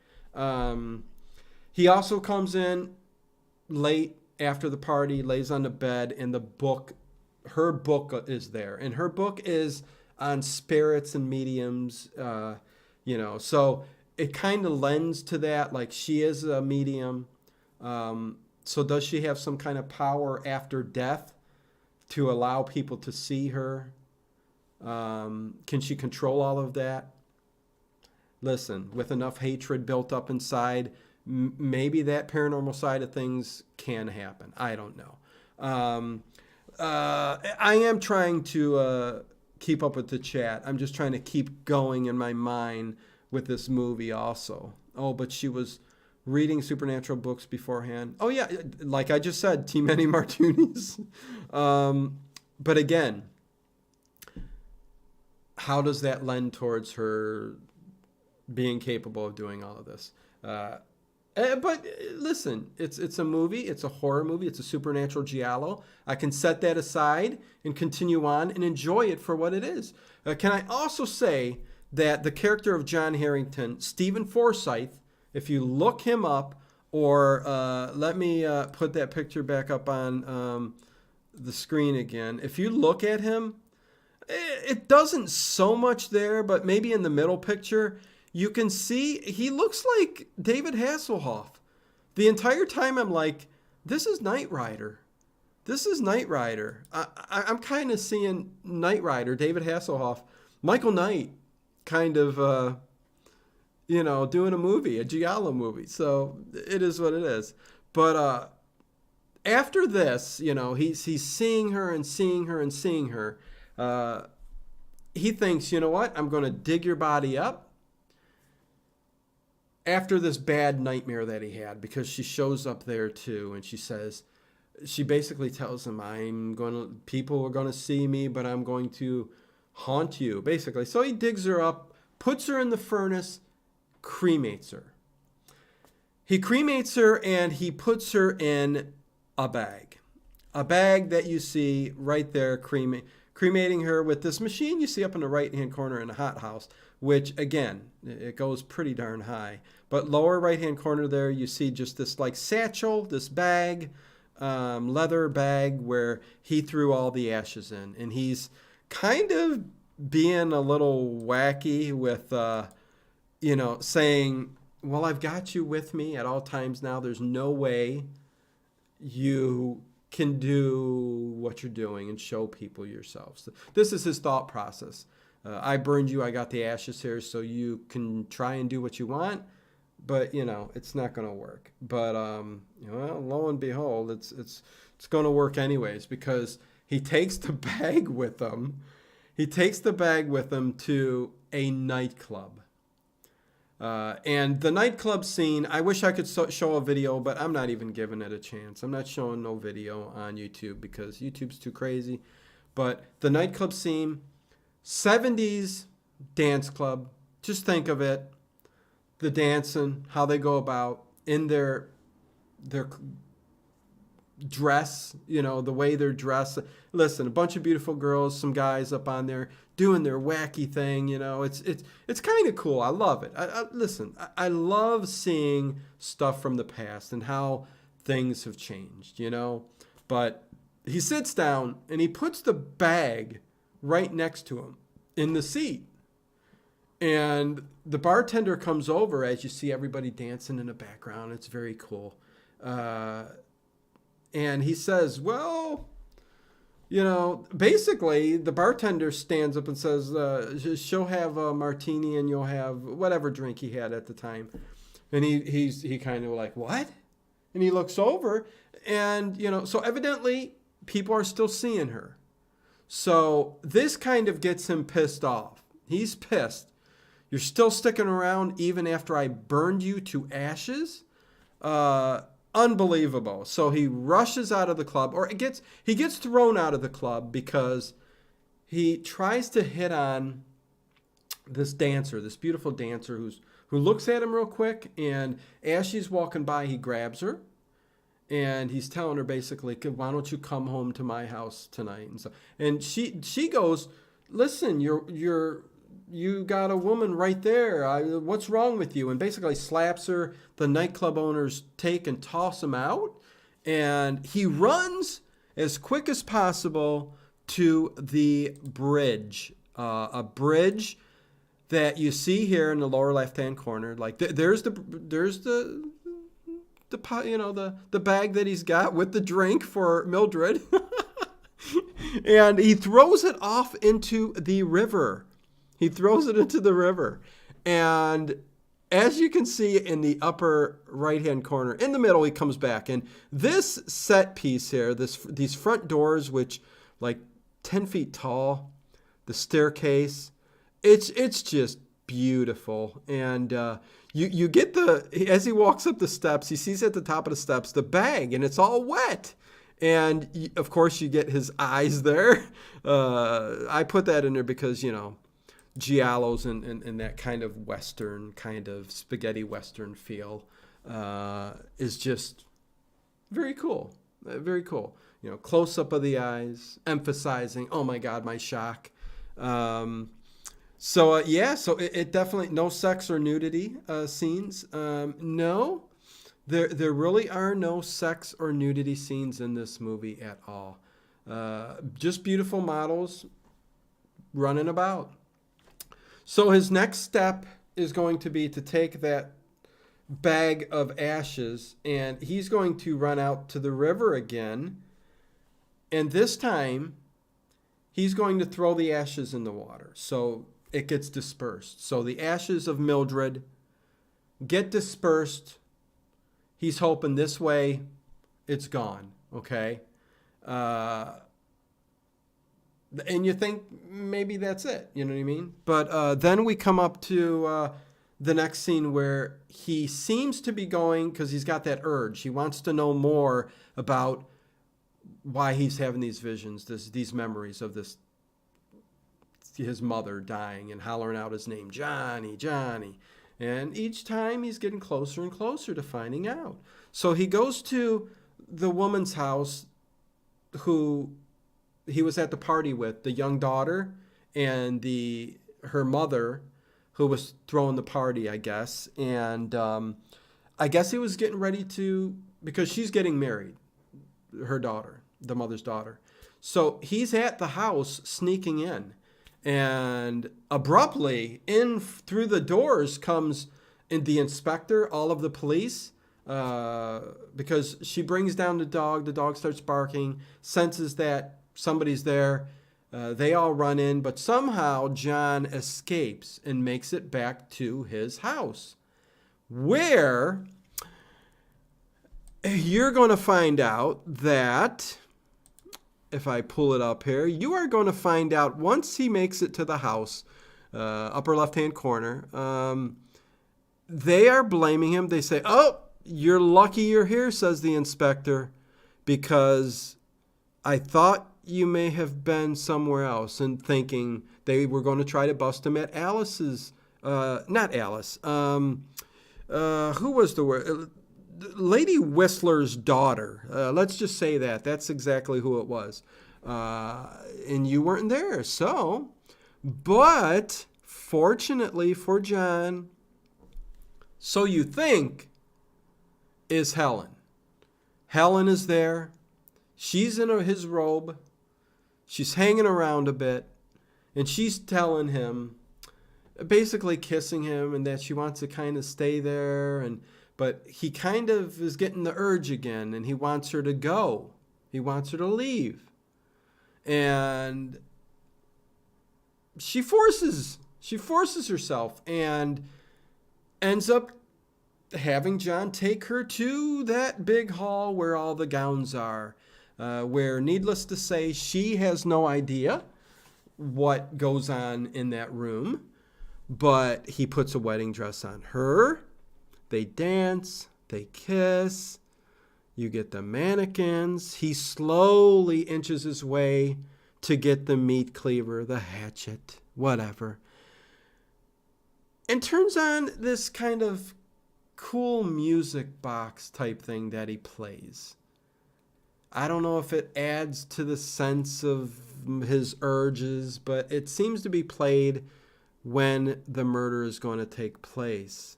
He also comes in late after the party, lays on the bed, and her book is there. And her book is on spirits and mediums, so it kind of lends to that, like she is a medium. So does she have some kind of power after death to allow people to see her? Can she control all of that? Listen, with enough hatred built up inside, maybe that paranormal side of things can happen. I don't know. I am trying to keep up with the chat. I'm just trying to keep going in my mind with this movie also. Oh, but she was reading supernatural books beforehand. Oh, yeah, like I just said, too many martinis. But again, how does that lend towards her being capable of doing all of this? But listen, it's a movie. It's a horror movie. It's a supernatural giallo. I can set that aside and continue on and enjoy it for what it is. Can I also say that the character of John Harrington, Stephen Forsyth, if you look him up, or let me put that picture back up on the screen again. If you look at him, it doesn't so much there, but maybe in the middle picture, you can see he looks like David Hasselhoff. The entire time I'm like, this is Knight Rider. This is Knight Rider. I'm kind of seeing Knight Rider, David Hasselhoff, Michael Knight, kind of, doing a movie, a Giallo movie. So it is what it is. But after this, he's seeing her and seeing her and seeing her. He thinks, you know what? I'm going to dig your body up after this bad nightmare that he had, because she shows up there too, and she basically tells him, people are going to see me, but I'm going to haunt you, basically. So he digs her up, puts her in the furnace, cremates her. He cremates her and he puts her in a bag that you see right there, cremating her with this machine you see up in the right-hand corner in a hothouse, which, again, it goes pretty darn high. But lower right-hand corner there, you see just this like satchel, this bag, leather bag where he threw all the ashes in. And he's kind of being a little wacky with, saying, well, I've got you with me at all times now. There's no way you can do what you're doing and show people yourself. So this is his thought process. I burned you. I got the ashes here so you can try and do what you want, but it's not going to work. But lo and behold, it's going to work anyways, because he takes the bag with him. He takes the bag with him to a nightclub. And the nightclub scene, I wish I could show a video, but I'm not even giving it a chance. I'm not showing no video on YouTube because YouTube's too crazy. But the nightclub scene, 70s dance club, just think of it. The dancing, how they go about in their dress, the way they're dressed. Listen, a bunch of beautiful girls, some guys up on there doing their wacky thing. It's kind of cool. I love it. I love seeing stuff from the past and how things have changed. But he sits down and he puts the bag right next to him in the seat. And the bartender comes over as you see everybody dancing in the background. It's very cool. And he says, well, basically the bartender stands up and says, she'll have a martini and you'll have whatever drink he had at the time. And he kind of like, what? And he looks over, and, so evidently people are still seeing her. So this kind of gets him pissed off. He's pissed. You're still sticking around even after I burned you to ashes? Unbelievable. So he rushes out of the club, or he gets thrown out of the club because he tries to hit on this dancer, this beautiful dancer who looks at him real quick, and as she's walking by, he grabs her, and he's telling her basically, why don't you come home to my house tonight? And she goes, listen, you got a woman right there. What's wrong with you? And basically slaps her. The nightclub owners take and toss him out, and he runs as quick as possible to the bridge, a bridge that you see here in the lower left-hand corner. Like there's the bag that he's got with the drink for Mildred. And he throws it off into the river. And as you can see in the upper right-hand corner, in the middle, he comes back. And this set piece here, these front doors, which like 10 feet tall, the staircase, it's just beautiful. And you get as he walks up the steps, he sees at the top of the steps the bag, and it's all wet. And of course, you get his eyes there. I put that in there because, Giallo's and that kind of Western, kind of spaghetti Western feel is just very cool. Very cool. Close up of the eyes, emphasizing, oh my God, my shock. So it definitely, no sex or nudity scenes. No, there really are no sex or nudity scenes in this movie at all. Just beautiful models running about. So his next step is going to be to take that bag of ashes, and he's going to run out to the river again. And this time, he's going to throw the ashes in the water so it gets dispersed. So the ashes of Mildred get dispersed. He's hoping this way it's gone, okay? And you think maybe that's it, you know what I mean? But then we come up to the next scene where he seems to be going, because he's got that urge. He wants to know more about why he's having these visions, these memories of his mother dying and hollering out his name, Johnny, Johnny. And each time he's getting closer and closer to finding out. So he goes to the woman's house who he was at the party with, the young daughter and her mother, who was throwing the party, I guess. And I guess he was getting ready because she's getting married, her daughter, the mother's daughter. So he's at the house sneaking in, and abruptly in through the doors comes the inspector, all of the police, because she brings down the dog starts barking, senses that somebody's there. They all run in, but somehow John escapes and makes it back to his house, where you're going to find out that, if I pull it up here, you are going to find out once he makes it to the house, upper left-hand corner, they are blaming him. They say, oh, you're lucky you're here, says the inspector, because I thought you may have been somewhere else, and thinking they were going to try to bust him at Alice's, not Alice, who was the word? Lady Whistler's daughter. Let's just say that. That's exactly who it was. And you weren't there. So, but fortunately for John, so you think, is Helen. Helen is there. She's in his robe. She's hanging around a bit. And she's telling him, basically kissing him, and that she wants to kind of stay there. But he kind of is getting the urge again, and he wants her to go. He wants her to leave. And she forces herself and ends up having John take her to that big hall where all the gowns are, where, needless to say, she has no idea what goes on in that room, but he puts a wedding dress on her. They dance, they kiss, you get the mannequins. He slowly inches his way to get the meat cleaver, the hatchet, whatever, and turns on this kind of cool music box type thing that he plays. I don't know if it adds to the sense of his urges, but it seems to be played when the murder is going to take place.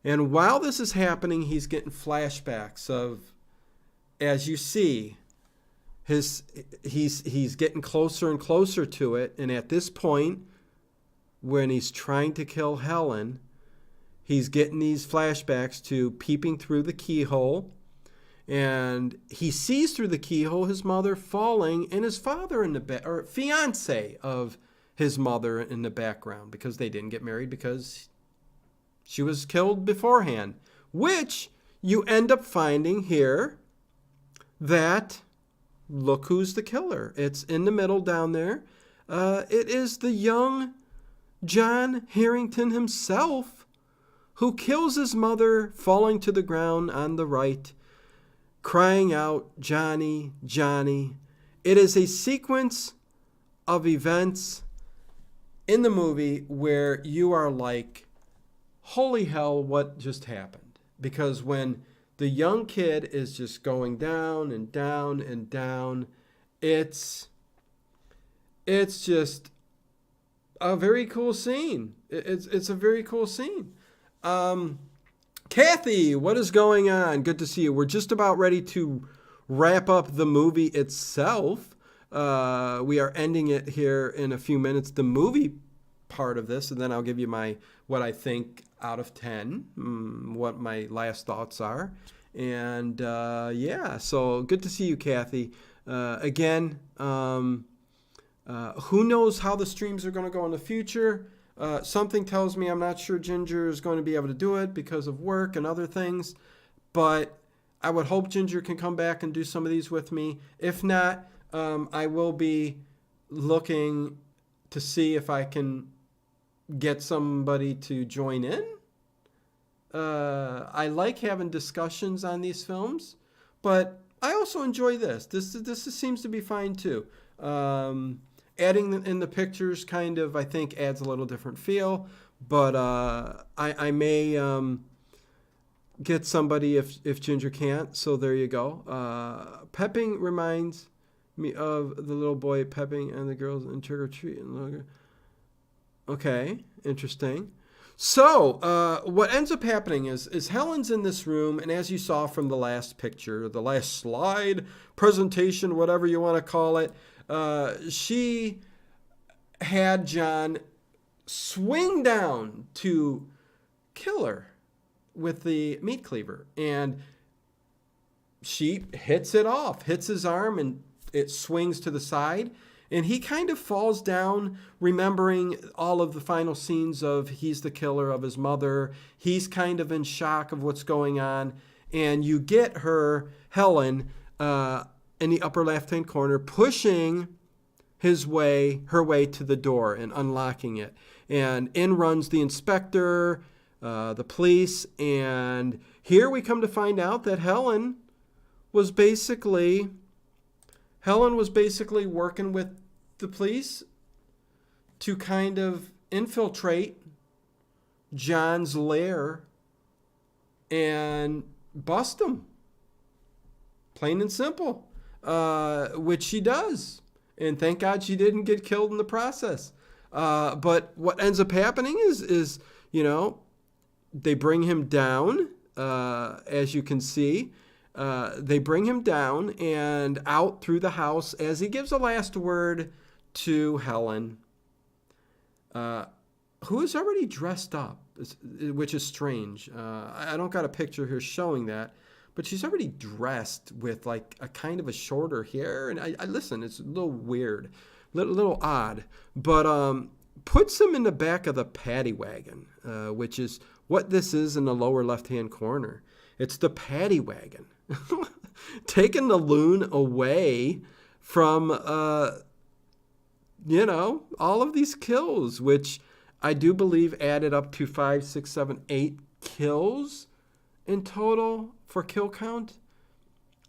And while this is happening, he's getting flashbacks of, as you see, he's getting closer and closer to it. And at this point, when he's trying to kill Helen, he's getting these flashbacks to peeping through the keyhole. And he sees through the keyhole his mother falling and his father in the back, or fiance of his mother in the background, because they didn't get married because she was killed beforehand. Which you end up finding here that, look who's the killer. It's in the middle down there. It is the young John Harrington himself, who kills his mother falling to the ground on the right, crying out, "Johnny, Johnny." It is a sequence of events in the movie where you are like, holy hell, what just happened? Because when the young kid is just going down and down and down, it's just a very cool scene. It's a very cool scene. Kathy, what is going on? Good to see you. We're just about ready to wrap up the movie itself. We are ending it here in a few minutes, the movie part of this, and then I'll give you what I think out of 10, what my last thoughts are. And so good to see you, Kathy. Again, who knows how the streams are going to go in the future? Something tells me I'm not sure Ginger is going to be able to do it because of work and other things, but I would hope Ginger can come back and do some of these with me. If not, I will be looking to see if I can get somebody to join in. I like having discussions on these films, but I also enjoy this. This seems to be fine too. Adding in the pictures kind of, I think, adds a little different feel. But I may get somebody if Ginger can't. So there you go. Pepping reminds me of the little boy pepping and the girls in trick or treat. Okay, interesting. So what ends up happening is Helen's in this room, and as you saw from the last picture, the last slide, presentation, whatever you want to call it, she had John swing down to kill her with the meat cleaver. And she hits it off, hits his arm, and it swings to the side. And he kind of falls down, remembering all of the final scenes of he's the killer of his mother. He's kind of in shock of what's going on. And you get her, Helen, in the upper left-hand corner, pushing her way to the door and unlocking it. And in runs the inspector, the police, and here we come to find out that Helen was basically working with the police to kind of infiltrate John's lair and bust him. Plain and simple. Which she does. And thank God she didn't get killed in the process. But what ends up happening is they bring him down, as you can see. They bring him down and out through the house as he gives a last word to Helen, who is already dressed up, which is strange. I don't got a picture here showing that, but she's already dressed with like a kind of a shorter hair. And I listen, it's a little weird, little odd, but puts him in the back of the paddy wagon, which is what this is in the lower left-hand corner. It's the paddy wagon. Taking the loon away from, all of these kills, which I do believe added up to 5, 6, 7, 8 kills in total for kill count.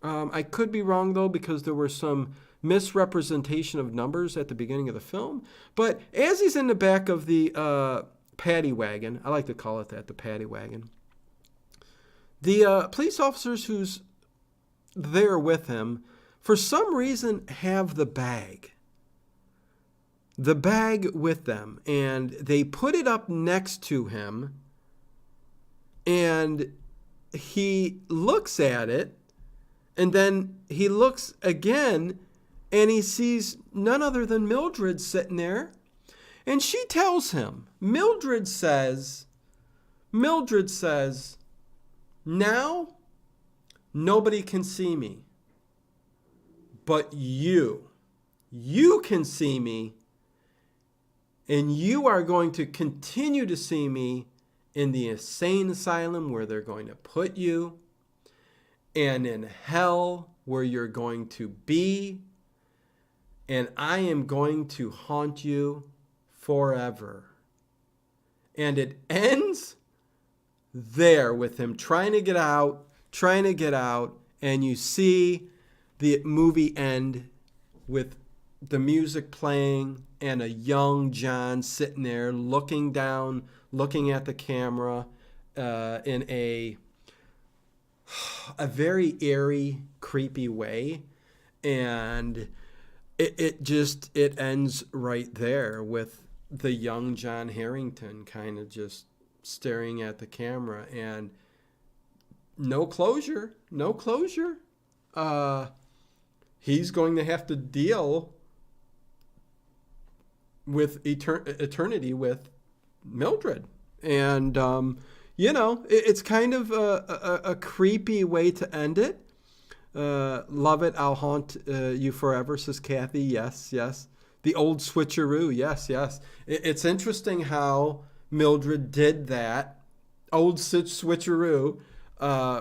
I could be wrong, though, because there were some misrepresentation of numbers at the beginning of the film. But as he's in the back of the paddy wagon, I like to call it that, the paddy wagon, the police officers who's there with him, for some reason, have the bag with them, and they put it up next to him, and he looks at it, and then he looks again, and he sees none other than Mildred sitting there, and she tells him, Mildred says, now nobody can see me, but you can see me, and you are going to continue to see me in the insane asylum where they're going to put you, and in hell where you're going to be, and I am going to haunt you forever. And it ends there with him trying to get out, and you see the movie end with the music playing and a young John sitting there looking down, looking at the camera in a very eerie, creepy way. And it ends right there with the young John Harrington kind of just staring at the camera, and no closure. He's going to have to deal with eternity with Mildred. And, it's kind of a creepy way to end it. Love it. I'll haunt you forever, says Kathy. Yes. The old switcheroo. Yes. It's interesting how Mildred did that old switcheroo,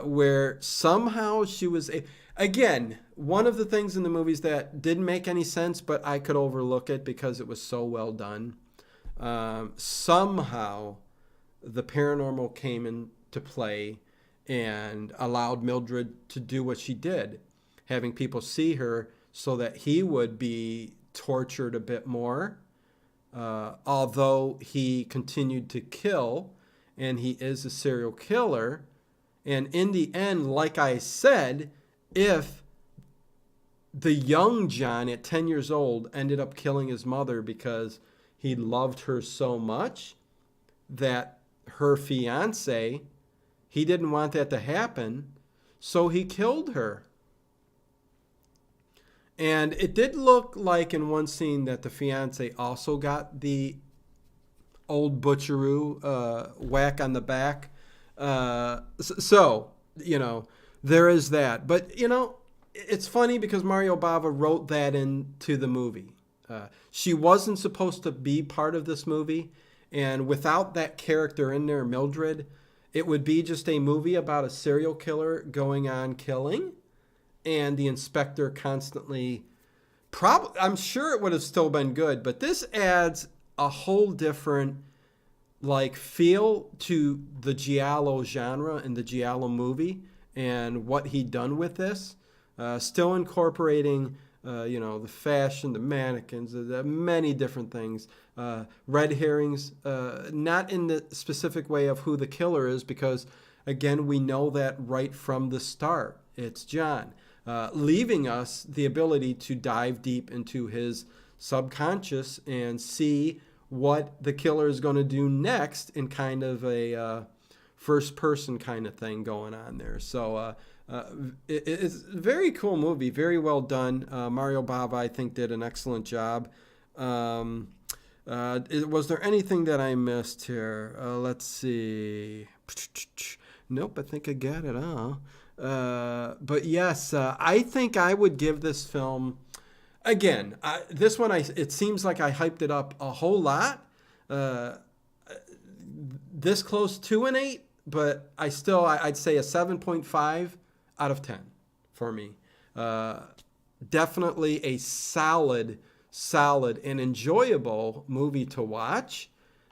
where somehow she was again, one of the things in the movies that didn't make any sense, but I could overlook it because it was so well done. Somehow the paranormal came into play and allowed Mildred to do what she did, having people see her so that he would be tortured a bit more. Although he continued to kill, and he is a serial killer. And in the end, like I said, if the young John at 10 years old ended up killing his mother because he loved her so much that her fiance, he didn't want that to happen, so he killed her. And it did look like in one scene that the fiance also got the old butcheroo whack on the back. So, there is that. But, it's funny because Mario Bava wrote that into the movie. She wasn't supposed to be part of this movie. And without that character in there, Mildred, it would be just a movie about a serial killer going on killing. And the inspector constantly, I'm sure it would have still been good, but this adds a whole different feel to the Giallo genre and the Giallo movie and what he'd done with this. Still incorporating, the fashion, the mannequins, the many different things. Red herrings, not in the specific way of who the killer is, because, again, we know that right from the start. It's John. Leaving us the ability to dive deep into his subconscious and see what the killer is going to do next in kind of a first-person kind of thing going on there. So it's a very cool movie, very well done. Mario Bava, I think, did an excellent job. Was there anything that I missed here? Let's see. Nope, I think I got it all. But yes, I think I would give this film, again, it seems like I hyped it up a whole lot. this close to an 8, but I'd say a 7.5 out of 10 for me. Definitely a solid and enjoyable movie to watch.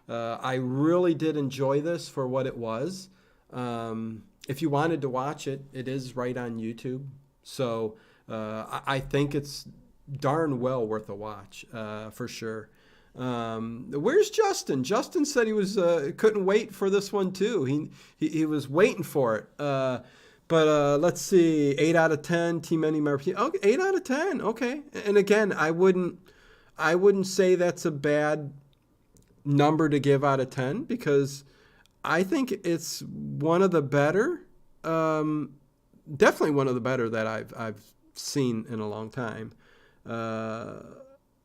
I really did enjoy this for what it was. If you wanted to watch it, it is right on YouTube. So I think it's darn well worth a watch, for sure. Where's Justin? Justin said he was couldn't wait for this one too. He was waiting for it. But let's see, 8 out of 10. Team Any Martinez. Okay, 8 out of 10. Okay, and again, I wouldn't say that's a bad number to give out of 10 because I think it's one of the better, definitely one of the better that I've seen in a long time.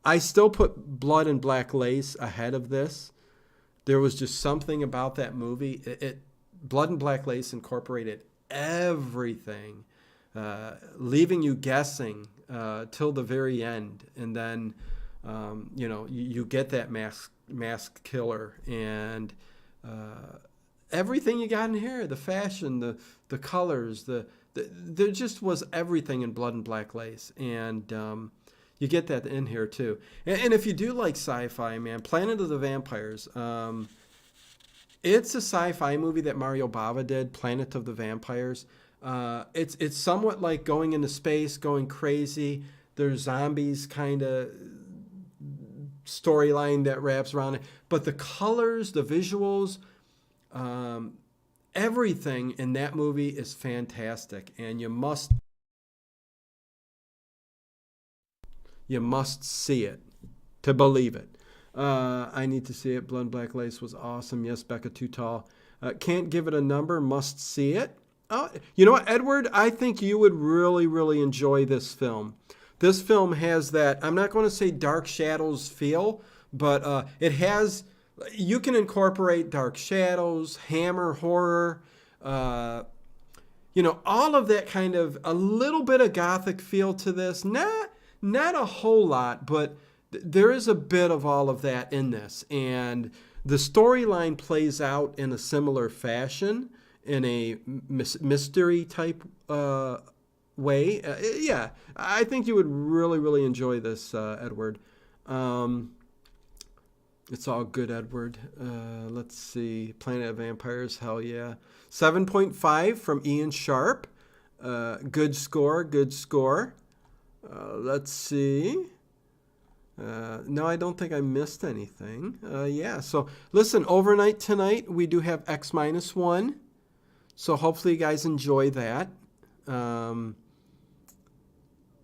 I still put Blood and Black Lace ahead of this. There was just something about that movie. Blood and Black Lace incorporated everything, leaving you guessing till the very end, and then you get that mask killer and everything you got in here, the fashion, the colors, there just was everything in Blood and Black Lace, and you get that in here too. And if you do like sci-fi, man, Planet of the Vampires, it's a sci-fi movie that Mario Bava did, Planet of the Vampires. It's somewhat like going into space, going crazy. There's zombies kind of storyline that wraps around it. But the colors, the visuals, everything in that movie is fantastic. And you must see it to believe it. I need to see it. Blood and Black Lace was awesome. Yes, Becca Too Tall. Can't give it a number. Must see it. Oh, you know what, Edward? I think you would really, really enjoy this film. This film has that, I'm not going to say Dark Shadows feel, but it has, you can incorporate Dark Shadows, Hammer horror, all of that kind of, a little bit of Gothic feel to this. Not a whole lot, but there is a bit of all of that in this. And the storyline plays out in a similar fashion, in a mystery type way. Yeah, I think you would really, really enjoy this, Edward. It's all good, Edward. Let's see. Planet of Vampires, hell yeah. 7.5 from Ian Sharp. Good score. Let's see. No, I don't think I missed anything. Yeah, so listen, overnight tonight, we do have X-1. So hopefully you guys enjoy that.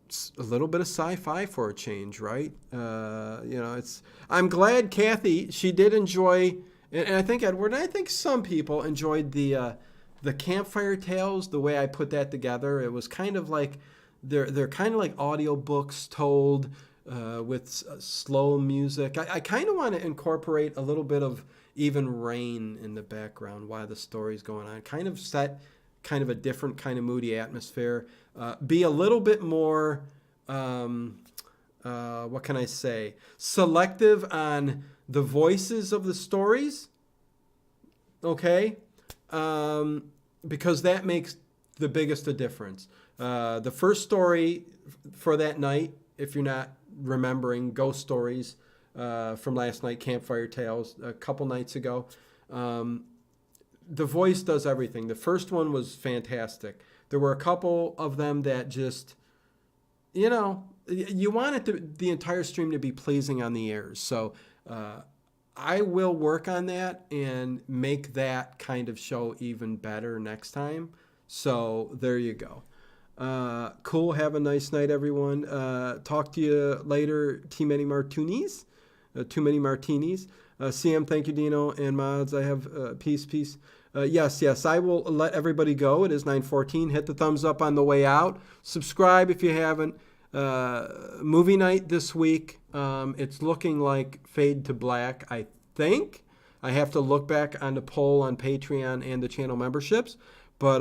It's a little bit of sci-fi for a change, right? I'm glad Kathy, she did enjoy, and I think Edward, and I think some people enjoyed the campfire tales, the way I put that together. It was kind of like, they're kind of like audiobooks told with slow music. I kind of want to incorporate a little bit of even rain in the background while the story's going on. Kind of set kind of a different kind of moody atmosphere. Be a little bit more, what can I say, selective on the voices of the stories, okay? Because that makes the biggest of difference. The first story for that night, if you're not remembering, Ghost Stories from last night, Campfire Tales, a couple nights ago, the voice does everything. The first one was fantastic. There were a couple of them that just, you want the entire stream to be pleasing on the ears. So I will work on that and make that kind of show even better next time. So there you go. Cool. Have a nice night, everyone. Talk to you later. Too many martinis. CM, thank you, Dino and mods. I have peace. Yes. I will let everybody go. It is 9:14. Hit the thumbs up on the way out. Subscribe if you haven't. Movie night this week. It's looking like Fade to Black, I think. I have to look back on the poll on Patreon and the channel memberships. But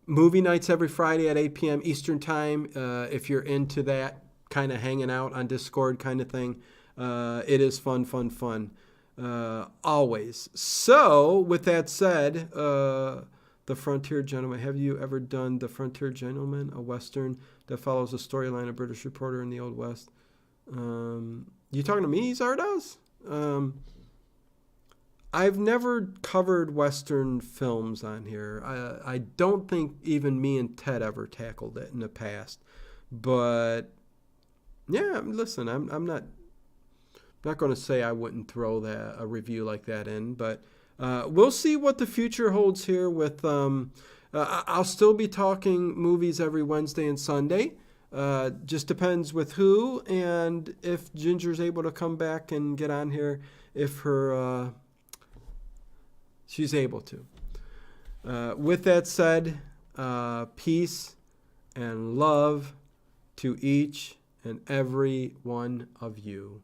movie nights every Friday at 8 p.m. Eastern Time. If you're into that kind of hanging out on Discord kind of thing, it is fun. always. So, with that said, The Frontier Gentleman. Have you ever done The Frontier Gentleman, a Western that follows a storyline of British reporter in the Old West? You talking to me, Zardoz? I've never covered Western films on here. I don't think even me and Ted ever tackled it in the past. But yeah, listen, I'm not going to say I wouldn't throw a review like that in, but we'll see what the future holds here. With I'll still be talking movies every Wednesday and Sunday. Just depends with who and if Ginger's able to come back and get on here. If she's able to. With that said, peace and love to each and every one of you.